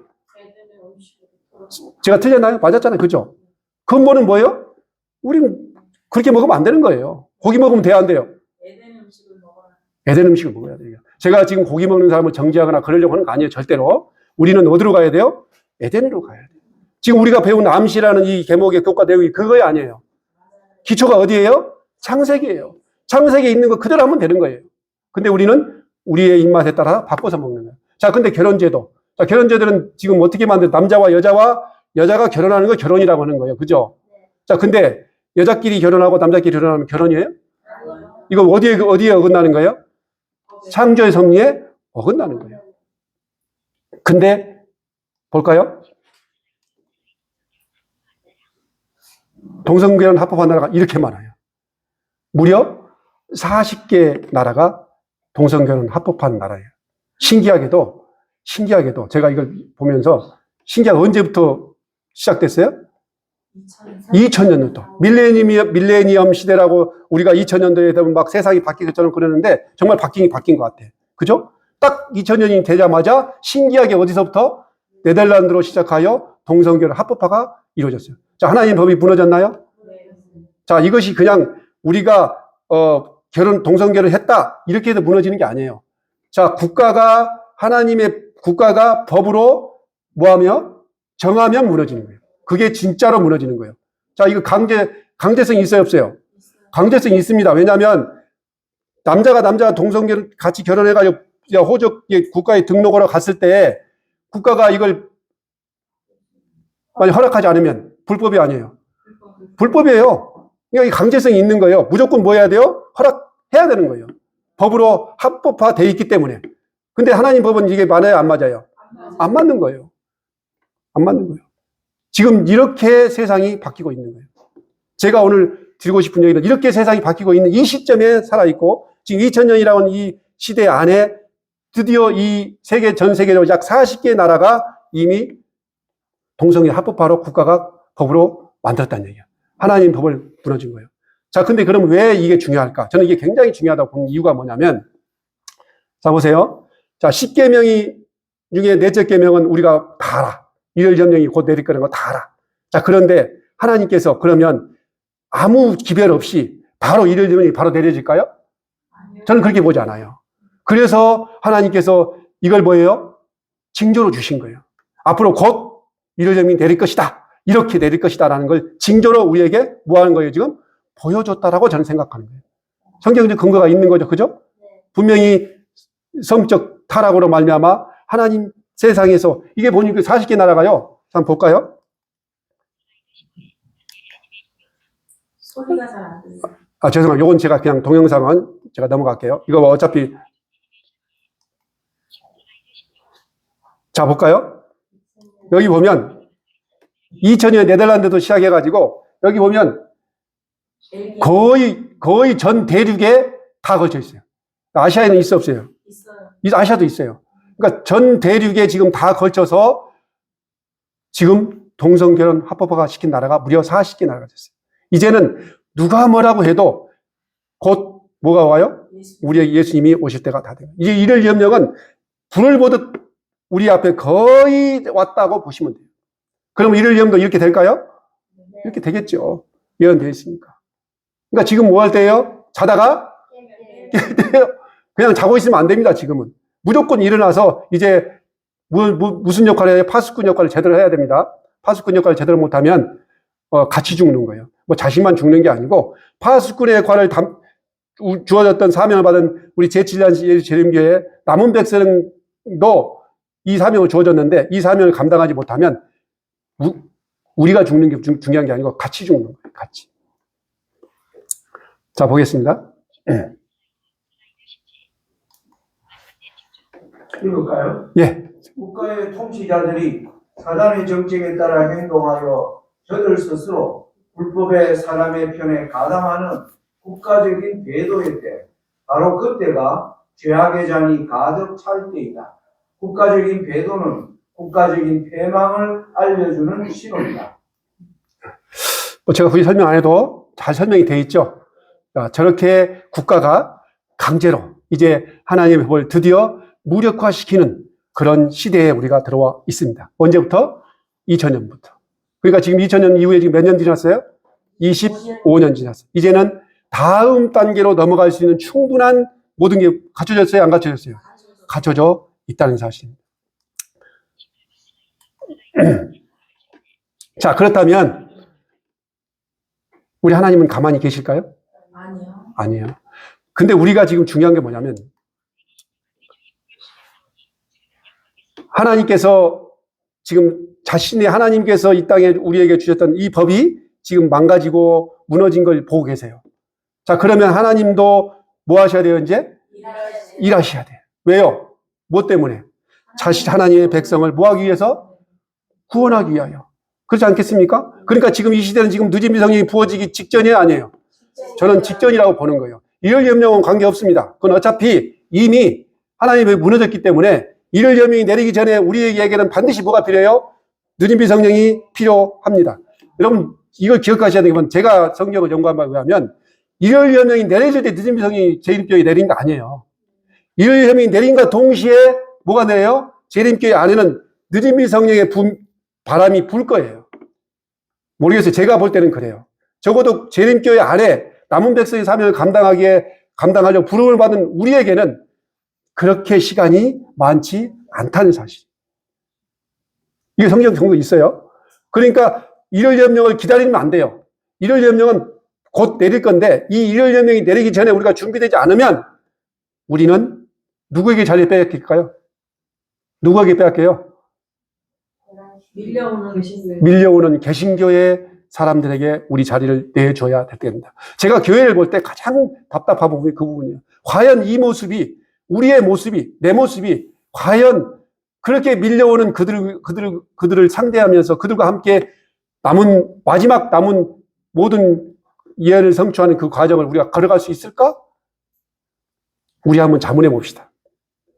제가 틀렸나요? 맞았잖아요. 그죠? 근본은 뭐예요? 우리는 그렇게 먹으면 안 되는 거예요. 고기 먹으면 돼야 안 돼요? 에덴 음식을 먹어라. 에덴 음식을 먹어야 돼요. 제가 지금 고기 먹는 사람을 정지하거나 그러려고 하는 거 아니에요. 절대로. 우리는 어디로 가야 돼요? 에덴으로 가야 돼요. 지금 우리가 배운 암시라는 이 계목의 교과 내용이 그거야 아니에요. 기초가 어디예요? 창세기예요. 창세기에 있는 거 그대로 하면 되는 거예요. 근데 우리는 우리의 입맛에 따라 바꿔서 먹는 거예요. 자, 근데 결혼제도. 자, 결혼제도는 지금 어떻게 만든 남자와 여자가 결혼하는 거 결혼이라고 하는 거예요. 그죠? 자, 근데 여자끼리 결혼하고 남자끼리 결혼하면 결혼이에요? 이거 어디에 어긋나는 거예요? 창조의 섭리에 어긋나는 거예요. 근데 볼까요? 동성결혼 합법한 나라가 이렇게 많아요. 무려 40개 나라가 동성결혼 합법한 나라예요. 신기하게도 제가 이걸 보면서 신기하게 언제부터 시작됐어요? 2000년부터. 밀레니엄 시대라고 우리가 2000년도에 되면 막 세상이 바뀌겠처럼 그러는데 정말 바뀐 것 같아. 그죠? 딱 2000년이 되자마자 신기하게 어디서부터? 네덜란드로 시작하여 동성결혼 합법화가 이루어졌어요. 자, 하나님 법이 무너졌나요? 자, 이것이 그냥 우리가 동성결혼 했다 이렇게 해서 무너지는 게 아니에요. 자, 하나님의 국가가 법으로 뭐하며 정하면 무너지는 거예요. 그게 진짜로 무너지는 거예요. 자, 이거 강제성이 있어요, 없어요? 강제성이 있습니다. 왜냐하면 남자가 동성결혼 같이 결혼해가지고 호적 국가에 등록하러 갔을 때 국가가 이걸 만약 허락하지 않으면 불법이 아니에요. 불법이에요. 그러니까 이 강제성이 있는 거예요. 무조건 뭐 해야 돼요? 허락해야 되는 거예요. 법으로 합법화되어 있기 때문에. 근데 하나님 법은 이게 맞아요, 안 맞아요? 안 맞는 거예요. 안 맞는 거예요. 지금 이렇게 세상이 바뀌고 있는 거예요. 제가 오늘 드리고 싶은 얘기는 이렇게 세상이 바뀌고 있는 이 시점에 살아있고 지금 2000년이라는 이 시대 안에 드디어 전 세계적으로 약 40개의 나라가 이미 동성애 합법화로 국가가 법으로 만들었다는 얘기예요. 하나님 법을 무너진 거예요. 자, 근데 그럼 왜 이게 중요할까? 저는 이게 굉장히 중요하다고 보는 이유가 뭐냐면, 자, 보세요. 자, 10계명이 중에 넷째 계명은 우리가 다 알아. 일월점령이 곧 내릴 거라는 거 다 알아. 자, 그런데 하나님께서 그러면 아무 기별 없이 바로 일월점령이 바로 내려질까요? 저는 그렇게 보지 않아요. 그래서 하나님께서 이걸 뭐예요? 징조로 주신 거예요. 앞으로 곧 일월점령이 내릴 것이다. 이렇게 내릴 것이다라는 걸 징조로 우리에게 뭐 하는 거예요, 지금? 보여줬다라고 저는 생각하는 거예요. 성경적 근거가 있는 거죠, 그죠? 분명히 성적 타락으로 말미암아 하나님 세상에서 이게 보니까 40개 나라가요. 한번 볼까요? 소리가 잘 안 들려요. 아, 죄송합니다. 이건 제가 그냥 동영상은 제가 넘어갈게요. 이거 어차피 자, 볼까요? 여기 보면 2000년에 네덜란드도 시작해가지고 여기 보면 거의 전 대륙에 다 걸쳐 있어요. 아시아에는 있어 없어요? 있어요. 아시아도 있어요. 그러니까 전 대륙에 지금 다 걸쳐서 지금 동성결혼 합법화가 시킨 나라가 무려 40개 나라가 됐어요. 이제는 누가 뭐라고 해도 곧 뭐가 와요? 우리의 예수님이 오실 때가 다 돼요. 이제 이럴 염려는 불을 보듯 우리 앞에 거의 왔다고 보시면 돼요. 그럼 이럴 염도 이렇게 될까요? 이렇게 되겠죠. 예언되어 있으니까. 그러니까 지금 뭐 할 때예요? 자다가 그냥 자고 있으면 안 됩니다. 지금은 무조건 일어나서 이제 무슨 역할을 해야 파수꾼 역할을 제대로 해야 됩니다. 파수꾼 역할을 제대로 못하면 같이 죽는 거예요. 뭐 자신만 죽는 게 아니고 파수꾼의 역할을 주어졌던 사명을 받은 우리 제7년 예수재림교회 남은 백성도 이 사명을 주어졌는데 이 사명을 감당하지 못하면 우리가 죽는 게 중요한 게 아니고 같이 죽는 거예요. 같이. 자, 보겠습니다. 읽을까요? 예. 국가의 통치자들이 사단의 정책에 따라 행동하여 저들 스스로 불법의 사람의 편에 가담하는 국가적인 배도의 때, 바로 그때가 죄악의 잔이 가득 찰 때이다. 국가적인 배도는 국가적인 패망을 알려주는 신호이다. 제가 굳이 설명 안 해도 잘 설명이 돼 있죠. 저렇게 국가가 강제로 이제 하나님의 법을 드디어 무력화시키는 그런 시대에 우리가 들어와 있습니다. 언제부터? 2000년부터. 그러니까 지금 2000년 이후에 지금 몇 년 지났어요? 25년 지났어요. 이제는 다음 단계로 넘어갈 수 있는 충분한 모든 게 갖춰졌어요? 안 갖춰졌어요? 갖춰져 있다는 사실입니다. 자, 그렇다면 우리 하나님은 가만히 계실까요? 아니요. 아니에요. 근데 우리가 지금 중요한 게 뭐냐면 하나님께서 지금 자신의 하나님께서 이 땅에 우리에게 주셨던 이 법이 지금 망가지고 무너진 걸 보고 계세요. 자, 그러면 하나님도 뭐 하셔야 돼요, 이제? 일하셔야 돼요. 왜요? 뭐 때문에? 자신 하나님의 백성을 뭐 하기 위해서? 구원하기 위하여. 그렇지 않겠습니까? 그러니까 지금 이 시대는 지금 늦은 성령이 부어지기 직전이에요, 아니에요? 저는 직전이라고 보는 거예요. 일월 염령은 관계없습니다. 그건 어차피 이미 하나님이 무너졌기 때문에 일월 염령이 내리기 전에 우리에게는 반드시 뭐가 필요해요? 늦은 성령이 필요합니다. 여러분, 이걸 기억하셔야 되는 건 제가 성경을 연구한 바에 의하면 일월 염령이 내려질 때 늦은 성령이 재림교회 내린 거 아니에요. 일월 염령이 내린과 동시에 뭐가 내려요? 재림교회 안에는 늦은 성령의 바람이 불 거예요. 모르겠어요. 제가 볼 때는 그래요. 적어도 재림교회 안에 남은 백성의 사명을 감당하려고 부름을 받은 우리에게는 그렇게 시간이 많지 않다는 사실. 이게 성경 정도 있어요. 그러니까 일월 염령을 기다리면 안 돼요. 일월 염령은 곧 내릴 건데 이 일월 염령이 내리기 전에 우리가 준비되지 않으면 우리는 누구에게 자리를 빼앗길까요? 누구에게 빼앗겨요? 밀려오는 개신교의 사람들에게 우리 자리를 내줘야 됩니다. 제가 교회를 볼 때 가장 답답한 부분이 그 부분이에요. 과연 이 모습이, 우리의 모습이, 내 모습이 과연 그렇게 밀려오는 그들을 상대하면서 그들과 함께 마지막 남은 모든 예언을 성취하는 그 과정을 우리가 걸어갈 수 있을까? 우리 한번 자문해 봅시다.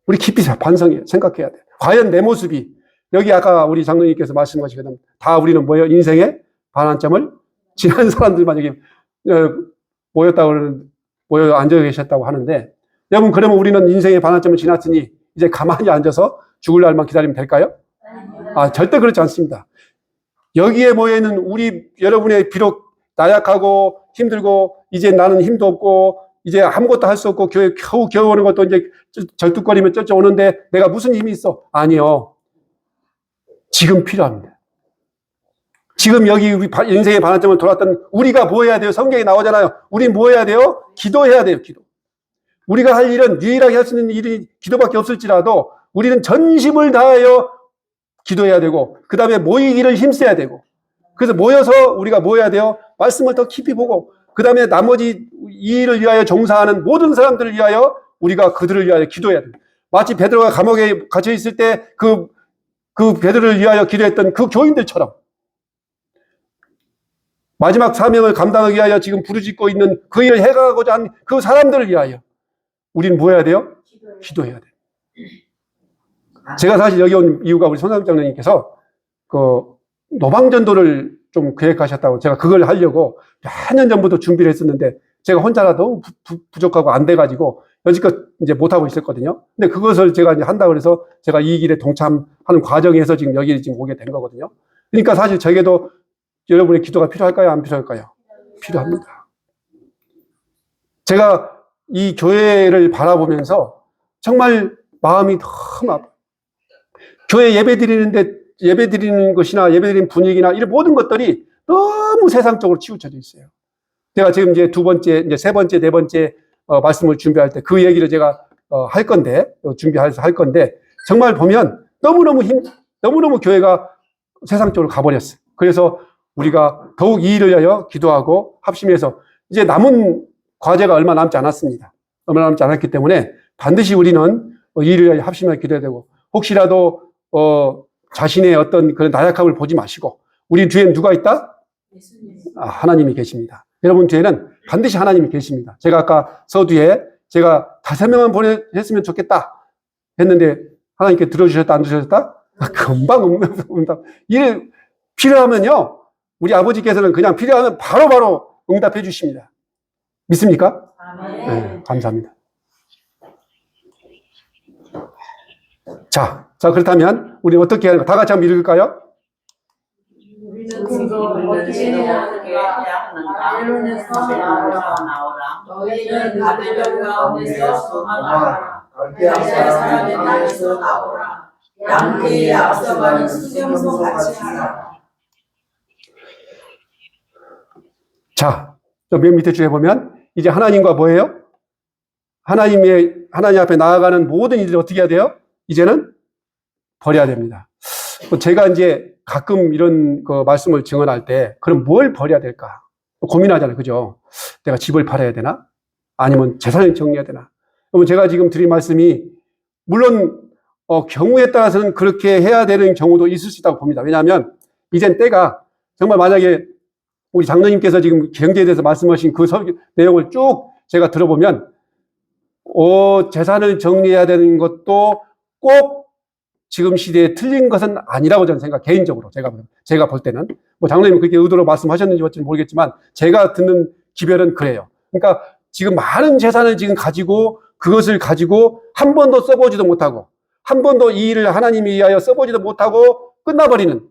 우리 깊이 생각해야 돼요. 과연 내 모습이, 여기 아까 우리 장로님께서 말씀하시거든. 다 우리는 뭐예요? 인생의 반환점을 지난 사람들만 여기 모여 앉아 계셨다고 하는데, 여러분, 그러면 우리는 인생의 반환점을 지났으니 이제 가만히 앉아서 죽을 날만 기다리면 될까요? 절대 그렇지 않습니다. 여기에 모여 있는 여러분의 비록 나약하고 힘들고 이제 나는 힘도 없고 이제 아무것도 할 수 없고 교회 겨우 오는 것도 이제 절뚝거리면 오는데 내가 무슨 힘이 있어? 아니요. 지금 필요합니다. 지금 여기 우리 인생의 반환점을 돌았던 우리가 뭐 해야 돼요? 성경에 나오잖아요. 우리 뭐 해야 돼요? 기도해야 돼요. 기도. 우리가 할 일은 유일하게 할 수 있는 일이 기도밖에 없을지라도 우리는 전심을 다하여 기도해야 되고 그 다음에 모이기를 힘써야 되고 그래서 모여서 우리가 뭐 해야 돼요? 말씀을 더 깊이 보고 그 다음에 나머지 이 일을 위하여 종사하는 모든 사람들을 위하여 우리가 그들을 위하여 기도해야 돼요. 마치 베드로가 감옥에 갇혀 있을 때 그 베드로를 위하여 기도했던 그 교인들처럼 마지막 사명을 감당하기 위하여 지금 부르짖고 있는 그 일을 해가고자 하는 그 사람들을 위하여 우리는 뭐 해야 돼요? 기도해야 돼요. 제가 사실 여기 온 이유가 우리 손상국 장로님께서 그 노방전도를 좀 계획하셨다고 제가 그걸 하려고 몇 년 전부터 준비를 했었는데 제가 혼자라 너무 부족하고 안 돼가지고 여지껏 이제 못하고 있었거든요. 근데 그것을 제가 이제 한다고 해서 제가 이 길에 동참하는 과정에서 지금 여기 지금 오게 된 거거든요. 그러니까 사실 저에게도 여러분의 기도가 필요할까요? 안 필요할까요? 필요합니다. 제가 이 교회를 바라보면서 정말 마음이 너무 아파요. 교회 예배 드리는 것이나 예배 드리는 분위기나 이런 모든 것들이 너무 세상적으로 치우쳐져 있어요. 제가 지금 이제 세 번째, 네 번째 말씀을 준비할 때 그 얘기를 제가 할 건데, 준비해서 할 건데, 정말 보면 너무너무 교회가 세상적으로 가버렸어요. 그래서 우리가 더욱 이 일을 위하여 기도하고 합심해서 이제 남은 과제가 얼마 남지 않았습니다. 얼마 남지 않았기 때문에 반드시 우리는 이 일을 위하여 합심하여 기도해야 되고, 혹시라도 자신의 어떤 그런 나약함을 보지 마시고, 우리 뒤에는 누가 있다? 하나님이 계십니다. 여러분 뒤에는 반드시 하나님이 계십니다. 제가 아까 서두에 제가 5명만 보냈으면 좋겠다 했는데 하나님께 들어주셨다 안 들어주셨다? 금방 응답. 일 필요하면요 우리 아버지께서는 그냥 필요하면 바로바로 응답해 주십니다. 믿습니까? 아멘. 네, 감사합니다. 자, 그렇다면 우리 어떻게 하는 가? 다 같이 한번 읽을까요? 우리는 지금 어떻게 해야 하는가? 나오라. 너희는 바벨론 가운데서 도망하라. 갈대아 사람의 땅에서 나오라. 양떼에 앞서가는 수정소 같이 하라. 자, 맨 밑에 줄에 보면 이제 하나님과 뭐예요? 하나님 앞에 나아가는 모든 일을 어떻게 해야 돼요? 이제는 버려야 됩니다. 제가 이제 가끔 이런 그 말씀을 증언할 때 그럼 뭘 버려야 될까? 고민하잖아요. 그죠? 내가 집을 팔아야 되나? 아니면 재산을 정리해야 되나? 그러면 제가 지금 드린 말씀이 물론 경우에 따라서는 그렇게 해야 되는 경우도 있을 수 있다고 봅니다. 왜냐하면 이젠 때가 정말 만약에 우리 장로님께서 지금 경제에 대해서 말씀하신 그 내용을 쭉 제가 들어보면 재산을 정리해야 되는 것도 꼭 지금 시대에 틀린 것은 아니라고 저는 개인적으로 제가 볼 때는 뭐 장로님은 그렇게 의도로 말씀하셨는지 어찌는 모르겠지만 제가 듣는 기별은 그래요. 그러니까 지금 많은 재산을 지금 가지고 그것을 가지고 한 번도 써보지도 못하고 한 번도 이 일을 하나님에 의하여 써보지도 못하고 끝나버리는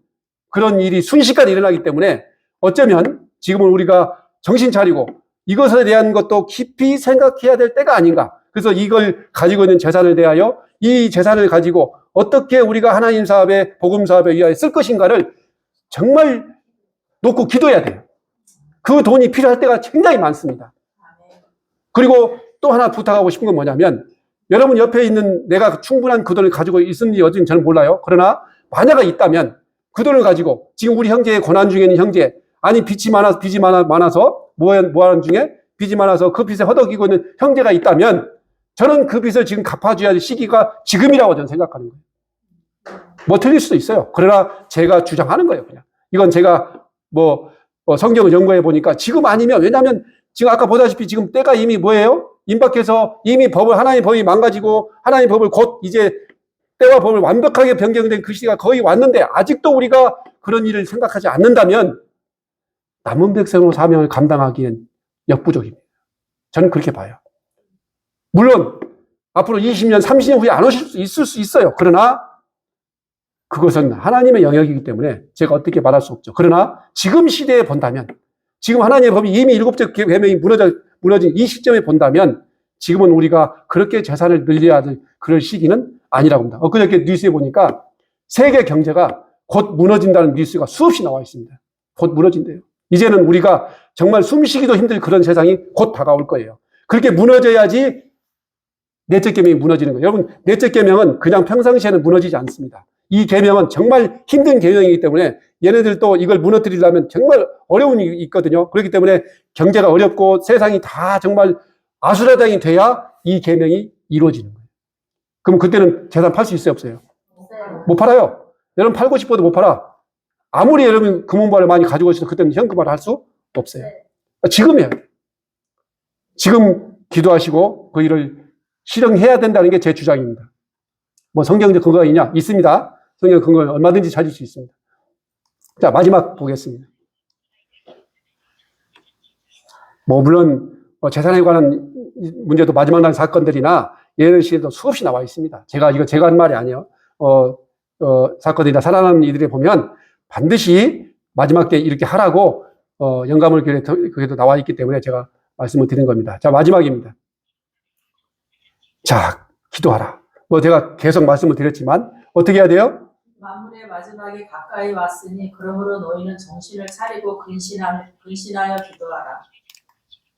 그런 일이 순식간에 일어나기 때문에 어쩌면 지금은 우리가 정신 차리고 이것에 대한 것도 깊이 생각해야 될 때가 아닌가. 그래서 이걸 가지고 있는 재산을 대하여 이 재산을 가지고 어떻게 우리가 하나님 사업에 복음 사업에 위하여 쓸 것인가를 정말 놓고 기도해야 돼요. 그 돈이 필요할 때가 굉장히 많습니다. 그리고 또 하나 부탁하고 싶은 건 뭐냐면 여러분 옆에 있는 내가 충분한 그 돈을 가지고 있는지 어딘지 저는 몰라요. 그러나 만약에 있다면 그 돈을 가지고 지금 우리 형제의 고난 중에 있는 형제 아니 빚이 많아서 뭐 하는 중에 빚이 많아서 그 빚에 허덕이고 있는 형제가 있다면 저는 그 빚을 지금 갚아줘야 할 시기가 지금이라고 저는 생각하는 거예요. 뭐 틀릴 수도 있어요. 그러나 제가 주장하는 거예요. 그냥 이건 제가 성경을 연구해 보니까 지금 아니면 왜냐하면 지금 아까 보다시피 지금 때가 이미 뭐예요? 임박해서 이미 하나님의 법이 망가지고 하나님의 법을 곧 이제 때와 법을 완벽하게 변경된 그 시기가 거의 왔는데 아직도 우리가 그런 일을 생각하지 않는다면 남은 백성으로 사명을 감당하기엔 역부족입니다. 저는 그렇게 봐요. 물론 앞으로 20년, 30년 후에 안 오실 수 있을 수 있어요. 그러나 그것은 하나님의 영역이기 때문에 제가 어떻게 말할 수 없죠. 그러나 지금 시대에 본다면 지금 하나님의 법이 이미 7째 계명이 무너진 이 시점에 본다면 지금은 우리가 그렇게 재산을 늘려야 될 그럴 시기는 아니라고 합니다. 엊그저께 뉴스에 보니까 세계 경제가 곧 무너진다는 뉴스가 수없이 나와 있습니다. 곧 무너진대요. 이제는 우리가 정말 숨쉬기도 힘들 그런 세상이 곧 다가올 거예요. 그렇게 무너져야지 넷째 계명이 무너지는 거예요. 여러분, 넷째 계명은 그냥 평상시에는 무너지지 않습니다. 이 계명은 정말 힘든 계명이기 때문에 얘네들도 이걸 무너뜨리려면 정말 어려운 일이 있거든요. 그렇기 때문에 경제가 어렵고 세상이 다 정말 아수라장이 돼야 이 계명이 이루어지는 거예요. 그럼 그때는 재산 팔 수 있어요, 없어요? 못 팔아요. 여러분 팔고 싶어도 못 팔아. 아무리 여러분 금은발을 많이 가지고 있어도 그때는 현금화를 할 수 없어요. 지금 해야 돼요. 지금 기도하시고 그 일을 실행해야 된다는 게 제 주장입니다. 뭐 성경적 근거가 있냐? 있습니다. 성경 근거는 얼마든지 찾을 수 있습니다. 자, 마지막 보겠습니다. 물론 재산에 관한 문제도 마지막 날 사건들이나 예를 시에도 수없이 나와 있습니다. 제가 한 말이 아니에요. 사건이나 살아남은 이들에 보면 반드시 마지막 때 이렇게 하라고 영감을 그게도 나와 있기 때문에 제가 말씀을 드린 겁니다. 자, 마지막입니다. 자, 기도하라. 제가 계속 말씀을 드렸지만 어떻게 해야 돼요? 만물의 마지막이 가까이 왔으니 그러므로 너희는 정신을 차리고 근신하여 기도하라.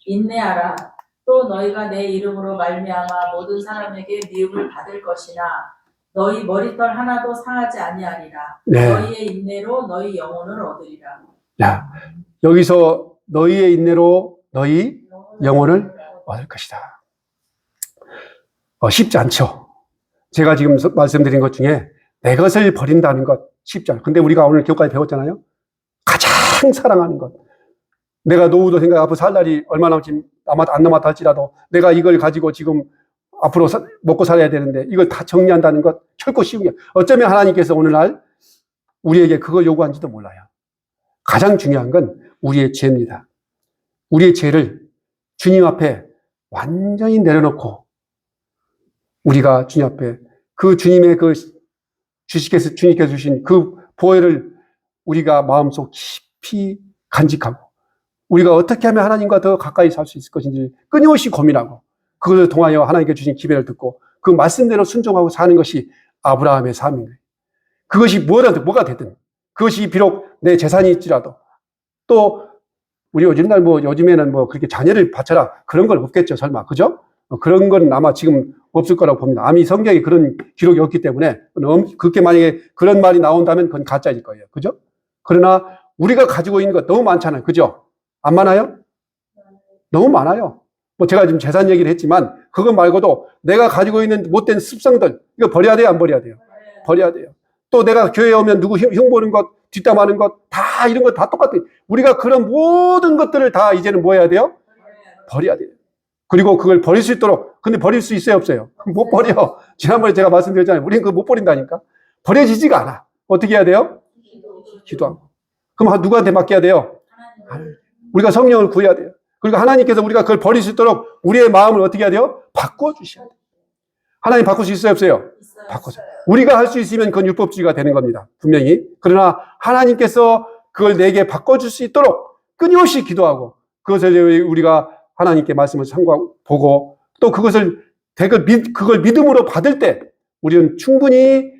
인내하라. 또 너희가 내 이름으로 말미암아 모든 사람에게 미움을 받을 것이나 너희 머리털 하나도 상하지 아니하리라. 네. 너희의 인내로 너희 영혼을 얻으리라. 야, 여기서 너희의 인내로 너희 영혼을 얻을 것이다. 쉽지 않죠. 제가 지금 말씀드린 것 중에 내 것을 버린다는 것 쉽지 않아요. 근데 우리가 오늘 교육까지 배웠잖아요. 가장 사랑하는 것. 내가 노후도 생각, 앞으로 살 날이 얼마 남지, 안 남았다 할지라도 내가 이걸 가지고 지금 앞으로 먹고 살아야 되는데 이걸 다 정리한다는 것 결코 쉬운 게, 어쩌면 하나님께서 오늘날 우리에게 그걸 요구한지도 몰라요. 가장 중요한 건 우리의 죄입니다. 우리의 죄를 주님 앞에 완전히 내려놓고 우리가 주님 앞에 그 주님의 그 주님께서 주신 그 보혈을 우리가 마음속 깊이 간직하고 우리가 어떻게 하면 하나님과 더 가까이 살 수 있을 것인지 끊임없이 고민하고 그것을 통하여 하나님께 주신 기회를 듣고 그 말씀대로 순종하고 사는 것이 아브라함의 삶인 거예요. 그것이 뭐가 되든, 그것이 비록 내 재산이 있지라도, 또 우리 요즘에는 그렇게 자녀를 바쳐라 그런 건 없겠죠, 설마. 그죠? 그런 건 아마 지금 없을 거라고 봅니다. 아미 성경에 그런 기록이 없기 때문에 그렇게 만약에 그런 말이 나온다면 그건 가짜일 거예요. 그죠? 그러나 우리가 가지고 있는 것 너무 많잖아요. 그죠? 안 많아요? 너무 많아요. 제가 지금 재산 얘기를 했지만 그거 말고도 내가 가지고 있는 못된 습성들, 이거 버려야 돼요, 안 버려야 돼요? 버려야 돼요. 또 내가 교회에 오면 누구 흉보는 것, 뒷담하는 것, 다 이런 것 다 똑같아요. 우리가 그런 모든 것들을 다 이제는 뭐 해야 돼요? 버려야 돼요. 그리고 그걸 버릴 수 있도록, 근데 버릴 수 있어요, 없어요? 못 버려. 지난번에 제가 말씀드렸잖아요. 우리는 그거 못 버린다니까. 버려지지가 않아. 어떻게 해야 돼요? 기도하고. 그럼 누구한테 맡겨야 돼요? 우리가 성령을 구해야 돼요. 그리고 하나님께서 우리가 그걸 버릴 수 있도록 우리의 마음을 어떻게 해야 돼요? 바꿔주셔야 돼요. 하나님 바꿀 수 있어요, 없어요? 바꿔서. 우리가 할 수 있으면 그건 율법주의가 되는 겁니다. 분명히. 그러나 하나님께서 그걸 내게 바꿔줄 수 있도록 끊임없이 기도하고 그것을 우리가 하나님께 말씀을 보고 또 그걸 믿음으로 받을 때 우리는 충분히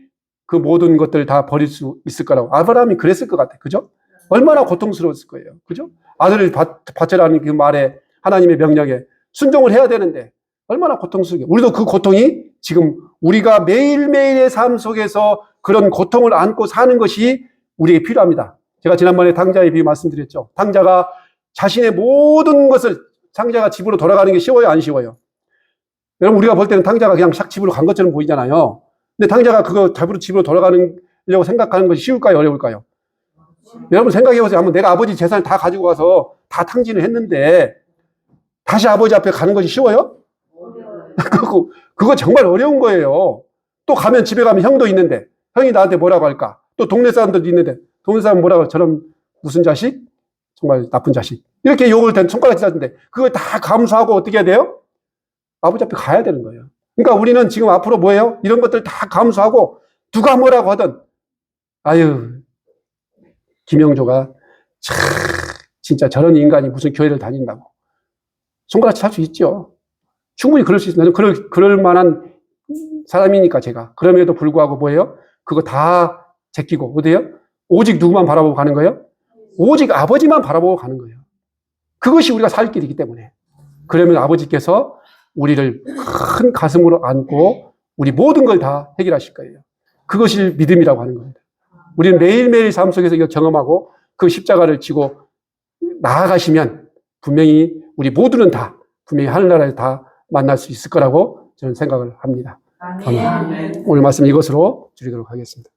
그 모든 것들을 다 버릴 수 있을 거라고. 아브라함이 그랬을 것 같아요. 그죠? 얼마나 고통스러웠을 거예요. 그죠? 아들을 바쳐라는 그 말에 하나님의 명령에 순종을 해야 되는데 얼마나 고통스럽게. 우리도 그 고통이 지금 우리가 매일매일의 삶 속에서 그런 고통을 안고 사는 것이 우리에게 필요합니다. 제가 지난번에 탕자의 비유 말씀드렸죠. 탕자가 자신의 모든 것을, 탕자가 집으로 돌아가는 게 쉬워요, 안 쉬워요? 여러분, 우리가 볼 때는 탕자가 그냥 싹 집으로 간 것처럼 보이잖아요. 근데 탕자가 그거 집으로 돌아가려고 생각하는 것이 쉬울까요, 어려울까요? 여러분 생각해보세요. 한번 내가 아버지 재산을 다 가지고 가서 다 탕진을 했는데 다시 아버지 앞에 가는 것이 쉬워요? 그거 정말 어려운 거예요. 또 가면 집에 가면 형도 있는데 형이 나한테 뭐라고 할까? 또 동네 사람들도 있는데 동네 사람 뭐라고, 저런 무슨 자식? 정말 나쁜 자식. 이렇게 욕을 손가락 찢었는데 그걸 다 감수하고 어떻게 해야 돼요? 아버지 앞에 가야 되는 거예요. 그러니까 우리는 지금 앞으로 뭐예요? 이런 것들 다 감수하고 누가 뭐라고 하든, 아유, 김영조가 진짜 저런 인간이 무슨 교회를 다닌다고 손가락질 할 수 있죠. 충분히 그럴 수 있어요. 그럴 만한 사람이니까 제가. 그럼에도 불구하고 뭐예요? 그거 다 제끼고 어디에요? 오직 누구만 바라보고 가는 거예요? 오직 아버지만 바라보고 가는 거예요. 그것이 우리가 살 길이기 때문에. 그러면 아버지께서 우리를 큰 가슴으로 안고 우리 모든 걸 다 해결하실 거예요. 그것이 믿음이라고 하는 겁니다. 우리는 매일매일 삶 속에서 이거 경험하고 그 십자가를 지고 나아가시면 분명히 우리 모두는 다 분명히 하늘나라에 다 만날 수 있을 거라고 저는 생각을 합니다. 아멘. 오늘 말씀 이것으로 드리도록 하겠습니다.